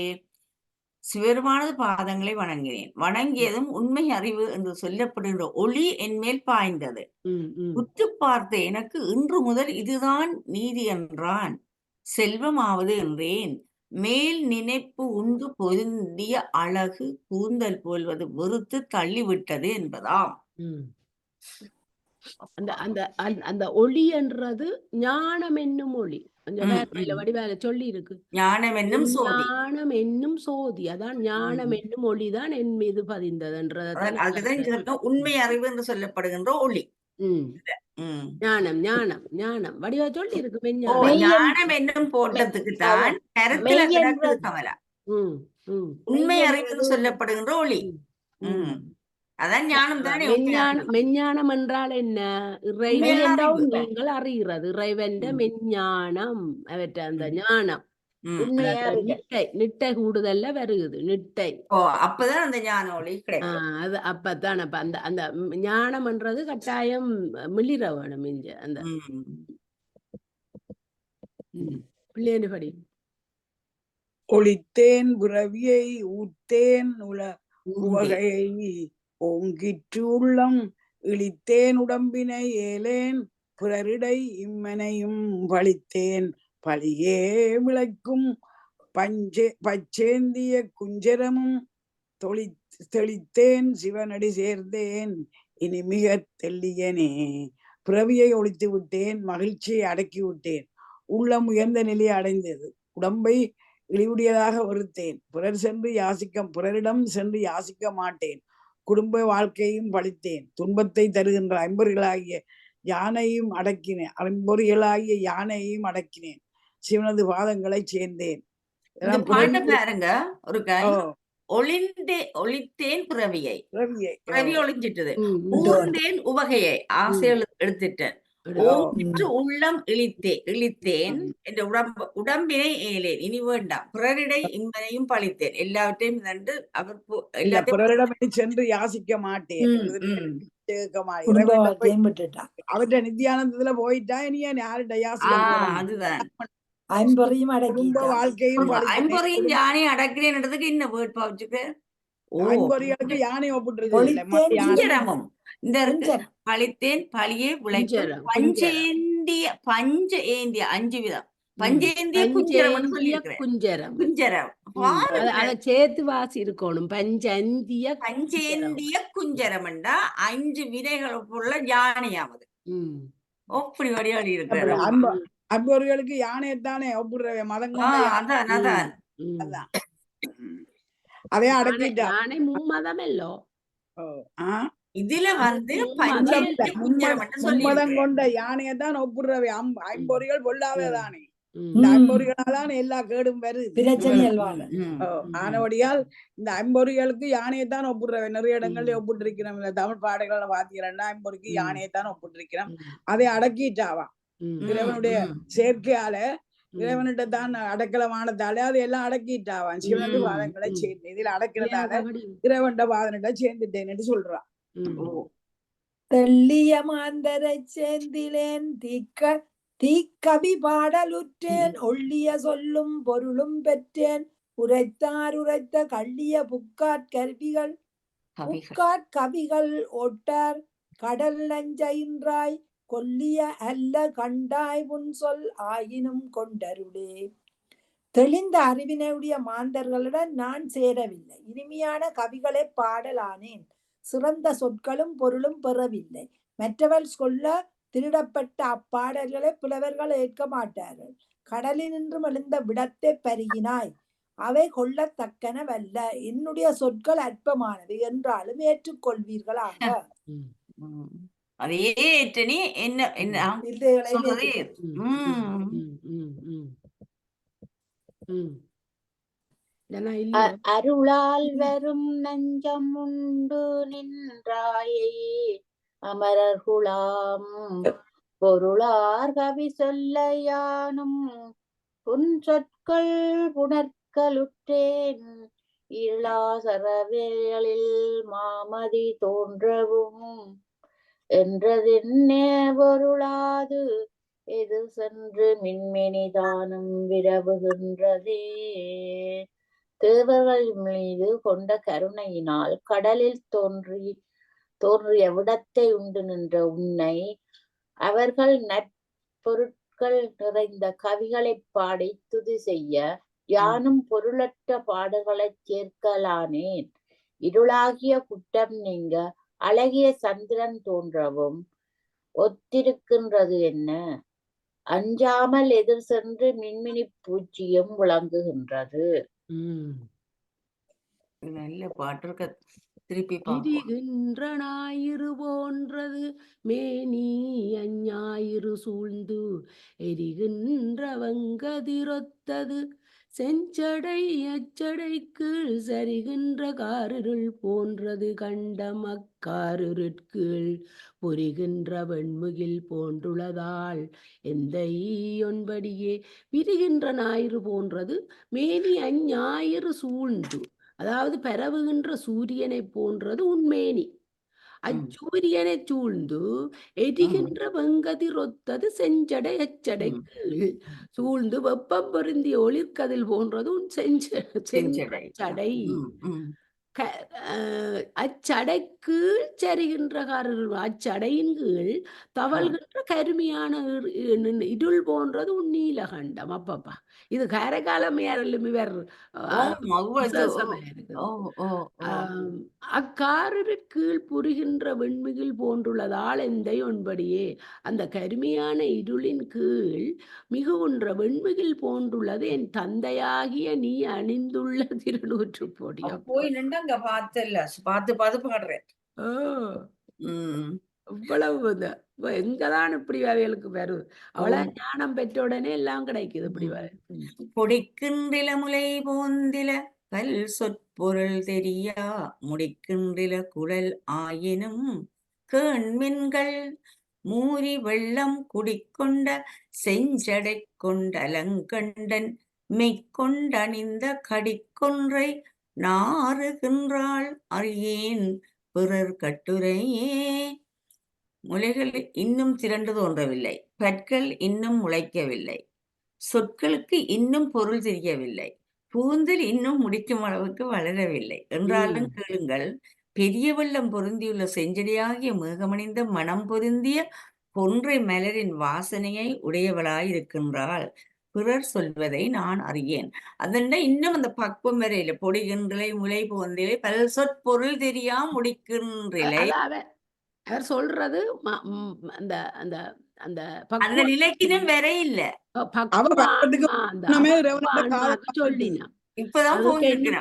சிவருமானது பாதங்களை வணங்கினேன். வணங்கியதும் உண்மை அறிவு என்று சொல்லப்படுகின்ற ஒளி என்மேல் பாய்ந்தது. ம், ம். உற்றுப் பார்த்த எனக்கு இன்று முதல் இதுதான் நீதி என்றான். செல்வமாவது என்றேன். மேல் நினைப்பு உண்டு பொருந்திய அழகு கூந்தல் போல்வது வெறுத்து தள்ளிவிட்டது என்பதாம். ம். அந்த அந்த அந்த ஒளி என்றது ஞானம் என்னும் ஒளி. கொஞ்சம் ம், வேற ம். வடிவேல சொல்லி இருக்கு. ஞானம் என்னும் சோதி. ஞானம் என்னும் சோதி. அதான் ஞானம் ம். என்னும் ஒளிதான் என் மீது பதிந்ததுன்றதான் அதுக்குதான் இங்க சொல்றோம், உண்மை அறிவு என்று சொல்லப்படுகின்ற ஒளி. ம். ம். ஞானம் ஞானம் ஞானம் வடிவா சொல்லி இருக்கு ஓ மெஞ்ஞானம். மெய்யென் ஞானம் என்னும் போட்டத்துக்கு தான் கருத்துல கிடக்குது மெய்யென்றது கமலா. ம், ம், உண்மை அறிவு என்று மெய்யென்றது சொல்லப்படுகின்ற ஒளி. ம், ம். ம். அதான் ஞானம் தானே உண்மை அறிவு. மெஞ்ஞானம் என்றால் என்ன? இறைவன் உண்மையான மெய்யென்ற அறிவு. உண்மை நீங்கள் அறிகிறது. இறைவன்ற ம். மெஞ்ஞானம் அவற்ற அந்த ம். ஞானம். ம். உண்மையா அந்த அறிதல். நிட்டை கூடுதல்ல வருகுது. நிட்டை. ஓ அப்பதான் அந்த ஞான ஒளி ஆ, கிடைக்கும். அது அப்பதான் அப்ப அந்த அந்த ஞானம்ன்றது கட்டாயம் மிளிர வேணும் இங்க அந்த ம். பிள்ளைன்னு படி ஒளித்தேன் புரவியை ஊத்தேன் ஊந்தே. உவகையை ஓங்கிற்று உள்ளம் இழித்தேன் உடம்பினை ஏலேன் பிறரிடை இம்மனையும் பழித்தேன் பழியே விளைக்கும் பச்சேந்திய குஞ்சரமும் தெளித்தேன் சிவனடி சேர்ந்தேன் இனி மிக தெள்ளியனே. பிறவியை ஒழித்து விட்டேன், மகிழ்ச்சியை அடக்கி விட்டேன், உள்ளம் உயர்ந்த நிலையை அடைந்தது, உடம்பை இழிவுடையதாக வெறுத்தேன், பிறரிடம் சென்று யாசிக்க மாட்டேன், குடும்ப வாழ்க்கையும் பழித்தேன், துன்பத்தை தருகின்ற ஐம்பொறிகளாகிய யானையும் அடக்கினேன், சிவனது பாதங்களை சேர்ந்தேன். இந்த பாட்டை பாருங்க ஒரு ஒளித்தேன் பிறவியை பிறவி ஒளிஞ்சிட்டது. ஊர்ந்தேன் உவகையை ஆசைகள் எடுத்துட்டேன். ஓங்கிற்று உள்ளம் இழித்தேன் என்ற உடம்பினை ஏலேன் இனி வேண்டாம் பிறரிடை இம்மனையும் பழித்தேன் எல்லாவற்றையும் நன்று அவர் பிறரிடம் சென்று யாசிக்க மாட்டேன், அவற்றை நித்தியானந்தத்துல போயிட்டா இனி யார்கிட்ட யாசிக்க அதுதான் ஐம்பொறியும் குடும்ப வாழ்க்கையும் ஐம்பொறியும் யானை அடக்கிறேன்றதுக்கு என்ன வேர்ட் பாவச்சுக்கு ஐம்பொறிகளுக்கு யானை ஒப்பிட்டு குஞ்சரமும் இந்த பழித்தேன் பழியே விளைக்கும் பஞ்ச ஏந்திய 5 விதம் பஞ்சேந்திய குஞ்சரம் குஞ்சரம் அத சேர்த்து வாசி இருக்கணும். பஞ்சேந்திய குஞ்சரம்டா 5 விதைகளுக்குள்ள யானையாவது ஒப்படி வடிவாடி இருக்கிற அன்பர்களுக்கு யானையத்தானே ஒப்பிடுற மதம் அதான் அதே அடக்கிட்டா யானை மும்மதமல்லோ இதுல வந்து மும்மதம் கொண்ட யானையத்தான் ஒப்பிடுறவை ஐம்பொறிகள் பொல்லாததானே. இந்த ஐம்பொறிகளால்தான் எல்லா கேடும் வருது. ஆனபடியால் இந்த ஐம்பொறிகளுக்கு யானையைத்தான் ஒப்பிடுறவை. நிறைய இடங்கள்ல ஒப்பிட்டிருக்கிறோம். இந்த தமிழ் பாடல்களை பாத்தீங்கன்னா ஐம்பொறிக்கு யானையைத்தான் ஒப்பிட்டிருக்கிறோம். அதை அடக்கிட்டாவா இறைவனுடைய சேர்க்கையால இறைவனிட்ட தான் அடக்கலமானதால அது எல்லாம் அடக்கிட்டாவான். சிவனது பாதங்களை சேர்ந்து இதுல அடக்கிறதால இறைவன்ட பாதனிட்ட சேர்ந்துட்டேன்னு சொல்றான். தெள்ளிய மாந்தரை சேர்ந்திலேன் தீக்கவி பாடலுற்றேன் ஒள்ளிய சொல்லும் பொருளும் பெற்றேன் உரைத்தார் உரைத்த கள்ளிய கவிகள் ஒட்டார் கடல் நஞ்சைன்றாய் கொல்லிய அல்ல கண்டாய் உன் சொல் ஆயினும் கொண்டருளே. தெளிந்த அறிவினையுடைய மாந்தர்களுடன் நான் சேரவில்லை, இனிமையான கவிகளை பாடலானேன், சிறந்த சொற்களும் பொருளும் பெறவில்லை, மற்றவர் சொல்ல திருடப்பட்ட அப்பாடல்களை புலவர்கள் ஏற்க மாட்டார்கள். கடலினின்றும் எழுந்த விடத்தை பருகினாய், அவை கொள்ளத்தக்கனவல்ல. என்னுடைய சொற்கள் அற்பமானது என்றாலும் ஏற்றுக்கொள்வீர்களாக. ம். ம். அதையே ஏற்றனி என்ன என்ன இல்லைகளை சொல்றதே ஏற்றுக்கொள். ம். ஏன்னா இல்லையோ அருளால் வரும் நஞ்சம் உண்டு நின்றாயே அமரர்குலாம் பொருளார் கவி சொல்ல யானும் புன் சொற்கள் புணர்க்கலுற்றேன் இருளாசரவேளில் மாமதி தோன்றவும் என்றதென்னே பொருளாது எது சென்று மின்மினிதானும் விரவுகின்றதே. தேவர்கள் மீது கொண்ட கருணையினால் கடலில் தோன்றிய விடத்தை உண்டு நின்ற உன்னை அவர்கள் நற்பொருட்கள் நிறைந்த கவிகளைப் பாடி துதி செய்ய யானும் பொருளற்ற பாடல்களைச் சேர்க்கலானேன். இருளாகிய குற்றம் நீங்க அழகிய சந்திரன் தோன்றவும் ஒத்திருக்கின்றது என்ன, அஞ்சாமல் எதிர் சென்று மின்மினி பூச்சியும் விளங்குகின்றது. நல்ல பாட்டு இருக்க, திருப்பி பார்ப்போம். இடிகின்ற ஞாயிறு போன்றது மேனி அஞ்ஞாயிறு சூழ்ந்து எரிகின்ற வங்கதிரொத்தது செஞ்சடை அச்சடைக்கு சரிகின்ற காரிருள் போன்றது கண்டம் அக்காரிருட்கீழ் பொரிகின்ற வெண்முகில் போன்றுளதால் எந்த ஒன்படியே. விரிகின்ற ஞாயிறு போன்றது மேனி அஞ்ஞாயிறு சூழ்ந்து, அதாவது பரவுகின்ற சூரியனை போன்றது உண்மேனி. அச்சூரியனை சூழ்ந்து எரிகின்ற வெங்கதிரொத்தது செஞ்சடை அச்சடை கீழ் சூழ்ந்து வெப்பம் பொருந்திய ஒளிர்கதில் போன்றது உன் செஞ்சடை. அச்சடைக்கீழ் சரிகின்ற காரர்கள், அச்சடையின் கீழ் தவழ்கின்ற கருமையான இருள் போன்றது உன் நீலகண்டம். அப்பப்பா, இது கரைக்காலம் யாரெல்லாம் இவர் அக்காரிரு கீழ் புரிகின்ற வெண்மிகில் போன்றுள்ளதால் எந்தை ஒன்படியே. அந்த கருமையான இருளின் கீழ் மிகுகின்ற வெண்மிகில் போன்றுள்ளது என் தந்தையாகிய நீ அணிந்துள்ள திருநூற்று பொடி. போய் நின்று அங்க பார்த்து பாடுறேன். இவ்வளவு எங்கதான் இப்படி அவைகளுக்கு வரும்? அவ்வளவு ஞானம் பெற்ற உடனே எல்லாம் கிடைக்குது. இப்படி பொடிக்கின்றில முலை போந்தில கல் சொற்பொருள் தெரியா முடிக்கின்றில குழல் ஆயினும் கேண்மின்கள் மூரி வெள்ளம் குடிக்கொண்ட செஞ்சடை கொண்டலங்கண்டன் மெய்க்கொண்டணிந்த கடிக்கொன்றை நாறுகின்றாள் அறியேன் பிறர் கட்டுரையே. முலைகள் இன்னும் திரண்டு தோன்றவில்லை, பற்கள் இன்னும் முளைக்கவில்லை, சொற்களுக்கு இன்னும் பொருள் தெரியவில்லை, பூந்தில் இன்னும் முடிக்கும் அளவுக்கு வளரவில்லை என்றாலும் கேளுங்கள், பெரிய வெள்ளம் பொருந்தியுள்ள செஞ்சடியாகிய மேகமணிந்த மனம் பொருந்திய கொன்றை மலரின் வாசனையை உடையவளாயிருக்கின்றாள். பிறர் சொல்வதை நான் அறியேன். அதென்ன இன்னும் அந்த பக்குவம் வரையில பொடிகின்றலை முலை போந்திலை பல சொற்பொருள் தெரியா முடிக்கின்றிலை. அவர் சொல்றது அந்த அந்த அந்த அந்த நிலைக்கினும் வர இல்ல. சொல்லினா இப்பதான்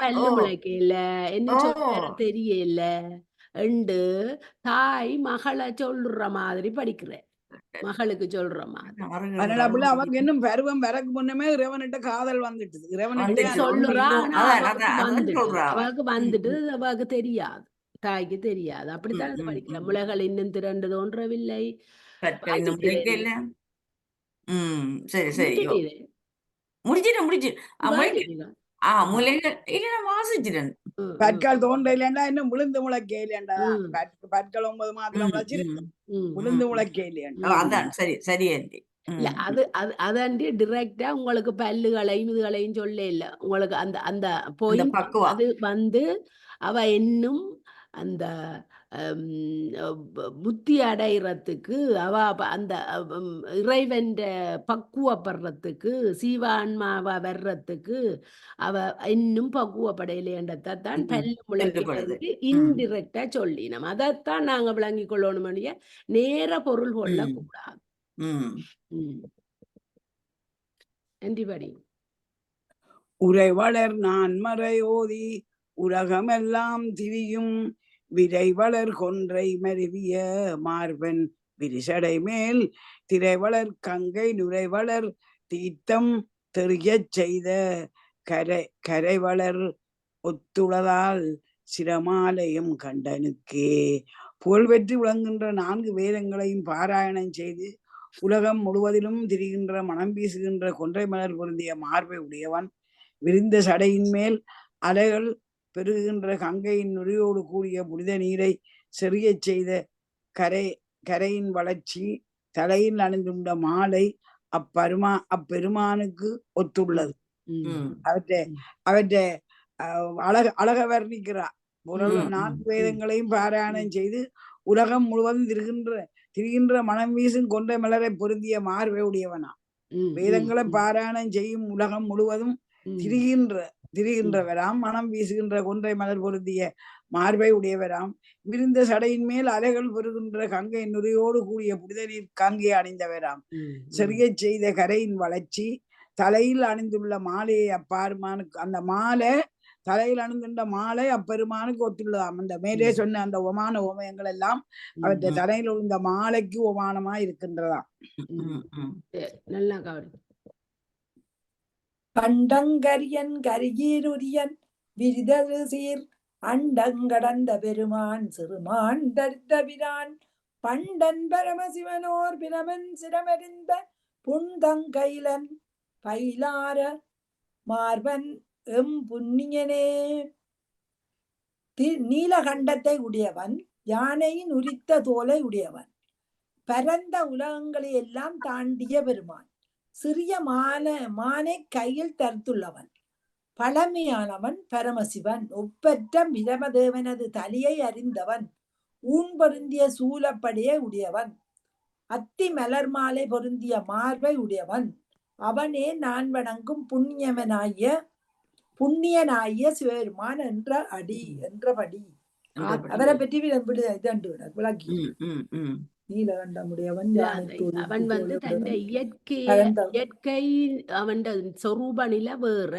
பல்லு முளைக்கல, என்ன சொல்ற தெரியல என்று தாய் மகளை சொல்ற மாதிரி படிக்கிறேன். மகளுக்கு சொல்ற மாதிரி அவங்க இன்னும் பருவம் வரக்கு முன்னமே இறைவன்கிட்ட காதல் வந்துட்டு அவளுக்கு வந்துட்டு அவளுக்கு தெரியாது, தாய்க்கு தெரியாது. அப்படித்தான் படிக்கிற. முளைகள் இன்னும் திரண்டு தோன்றவில்லை. சரி சரி முடிச்சிட்டு முளைகள் இல்ல நான் வாசிச்சிட்டேன். பற்கள் தோன்றலண்டா இன்னும் விழுந்து முளைக்கேலண்டா. பற்கள் 9 மாதத்துல முளைச்சிருக்கு, விழுந்து முளைக்கேலண்டா. அதான் சரி சரி. இல்ல அது அதாண்டி டிரெக்டா உங்களுக்கு பல்லுகளையும் இதுகளையும் சொல்ல இல்ல. உங்களுக்கு அந்த அந்த பாயிண்ட் அது வந்து அவ இன்னும் அந்த புத்தி அடைகிறதுக்கு அந்த இறைவன்ற பக்குவப்படுறதுக்கு சீவான்மாவா வர்றதுக்கு அவ இன்னும் பக்குவப்படையிலேன்றதான் பல்லு முளைக்கிறதுக்கு இன்டிரெக்டா சொல்லினோம். அதைத்தான் நாங்க விளங்கிக் கொள்ளணும். நேர பொருள் கொள்ளக்கூடாது. நன்றிபடி. உரைவளர் நான்மறை ஓதி உலகமெல்லாம் திரியும் விரைவளர் கொன்றை மருவிய மார்பன் விரிசடை மேல் திரைவளர் கங்கை நுரைவளர் தீர்த்தம் தெரியச் செய்த கரைவளர் ஒத்துளதால் சிரமாலயம் கண்டனுக்கே. புகழ்பெற்று விளங்குகின்ற 4 வேதங்களையும் பாராயணம் செய்து உலகம் முழுவதிலும் திரிகின்ற மனம் வீசுகின்ற கொன்றை மலர் பொருந்திய மார்பை உடையவன், விரிந்த சடையின் மேல் அலைகள் பெருகுகின்ற கங்கையின் நுரையோடு கூடிய புனித நீரை செறியச் செய்த கரையின் வளர்ச்சி, தலையில் அணிந்துள்ள மாலை அப்பெருமானுக்கு ஒத்துள்ளது. அவற்றை அழக வர்ணிக்கிறார். 4 வேதங்களையும் பாராயணம் செய்து உலகம் முழுவதும் திரிகின்ற மனம் வீசும் கொன்றை மலரை பொருந்திய மார்பை உடையவனா. வேதங்களை பாராயணம் செய்யும் உலகம் முழுவதும் திரிகின்றவராம், மனம் வீசுகின்ற கொன்றை மலர் பொருந்திய மார்பை உடையவராம், விரிந்த சடையின் மேல் அலைகள் பெறுகின்ற கங்கை நுரையோடு கூடிய புனித நீர் கங்கை அணிந்தவராம், செறியச் செய்த கரையின் வளர்ச்சி, தலையில் அணிந்துள்ள மாலையை அப்பெருமானுக்கு, அந்த மாலை தலையில் அணிந்துள்ள மாலை அப்பெருமானுக்கு ஒத்துள்ளதாம். அந்த மேலே சொன்ன அந்த ஒமான ஓமயங்கள் எல்லாம் அவற்றை தலையில் உள்ள மாலைக்கு ஒமானமா இருக்கின்றதாம். நல்லா கவனி. கண்டங்கரியன் கரியீருரியன் விரிதரு சீர் அண்டங்கடந்த பெருமான் சிறுமான் தரித்தபிரான் பண்டன் பரமசிவனோர் பிரமன் சிரமறிந்த புண்தங்கைலன் பயிலார மார்பன் எம் புண்ணியனே. நீலகண்டத்தை உடையவன், யானையின் உரித்த தோலை உடையவன், பரந்த உலகங்களை எல்லாம் தாண்டிய பெருமான், சிறிய மானை கையில் தரித்துள்ளவன், பழமையானவன் பரமசிவன், ஒப்பற்ற பிரமதேவனது தலையை அறிந்தவன், ஊன் பொருந்திய சூலப்படையை உடையவன், அத்தி மலர் மாலை பொருந்திய மார்பை உடையவன், அவனே நான் வணங்கும் புண்ணியனாகிய சிவபெருமான் என்றபடி அவரை பற்றி விளக்கி. நீலகண்டமுடையவன், அவன் தன் இயற்கை அவன் சொரூப நிலை வேற.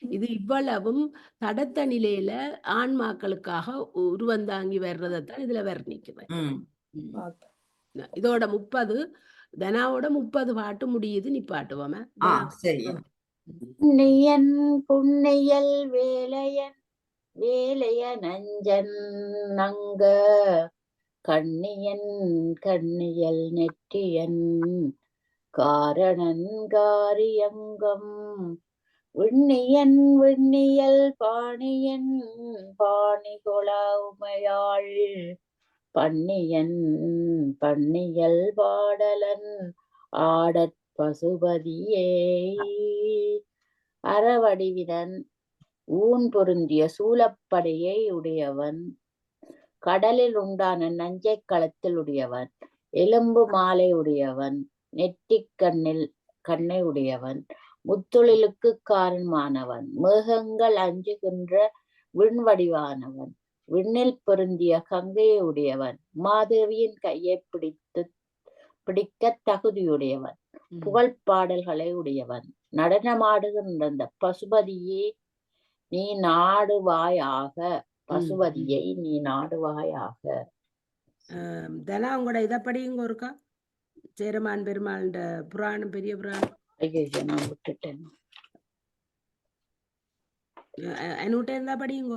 இது இவ்வளவும் தடத்த நிலையில ஆன்மாக்களுக்காக உருவந்தாங்கி வர்றதைத்தான் இதுல வர்ணிக்கிறேன். இதோட 30 தனாவோட 30 பாட்டு முடியுது. நிப்பாட்டுவோமே. புண்ணியன் புண்ணியல் வேலைய நஞ்சன் நங்க கண்ணியன் கண்ணியல் நெற்றியன் காரணன் காரியங்கம் விண்ணியன் விண்ணியல் பாணியன் பாணிகொள உமையாள் பண்ணியன் பண்ணியல் பாடலன் ஆடற் பசுபதியே. அறவடிவினன் ஊன் பொருந்திய சூலப்படையை உடையவன், கடலில் உண்டான நஞ்சை களத்தில் உடையவன், எலும்பு மாலை உடையவன், நெற்றிக் கண்ணை உடையவன், முத்தொழிலுக்கு காரணமானவன், மேகங்கள் அஞ்சுகின்ற விண்வடிவானவன், விண்ணில் பொருந்திய கங்கையை உடையவன், மாதேவியின் கையை பிடிக்க தகுதியுடையவன், புகழ் பாடல்களை உடையவன், நடனமாடுகின்ற அந்த பசுபதியே நீ நாடுவாயாக, பசுபதியை நீ நாடுவாயாக. தனா உங்களோட இதை படியுங்க ஒருக்கா. சேரமான் பெருமாள் புராணம், பெரிய புராணம். நான் விட்டுட்டேன். என்னட்ட இருந்தா படியுங்க.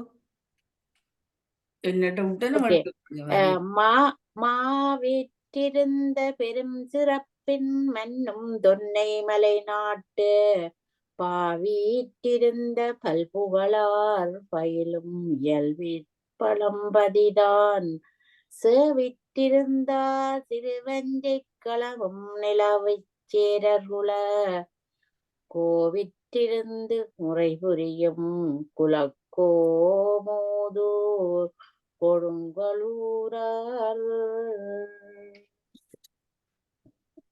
மாவிட்டிருந்த பெரும் சிறப்பின் மன்னும் தொன்னை மலை நாட்டு பாவீட்டிருந்த பல்புகழார் பயிலும் இயல்விற் பழம்பதிதான் சேவிட்டிருந்தார் திருவஞ்சை களவும் நிலவைச் சேரர்குல கோவிற்றிருந்து முறை புரியும் குலக்கோமோதூர் கொடுங்கலூரார்.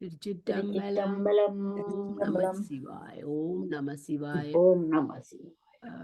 திருச்சிற்றம்பலம். திருச்சிற்றம்பலம். ஓம் நம சிவாய. ஓம் நம சிவாய. ஓம் நம சிவாய.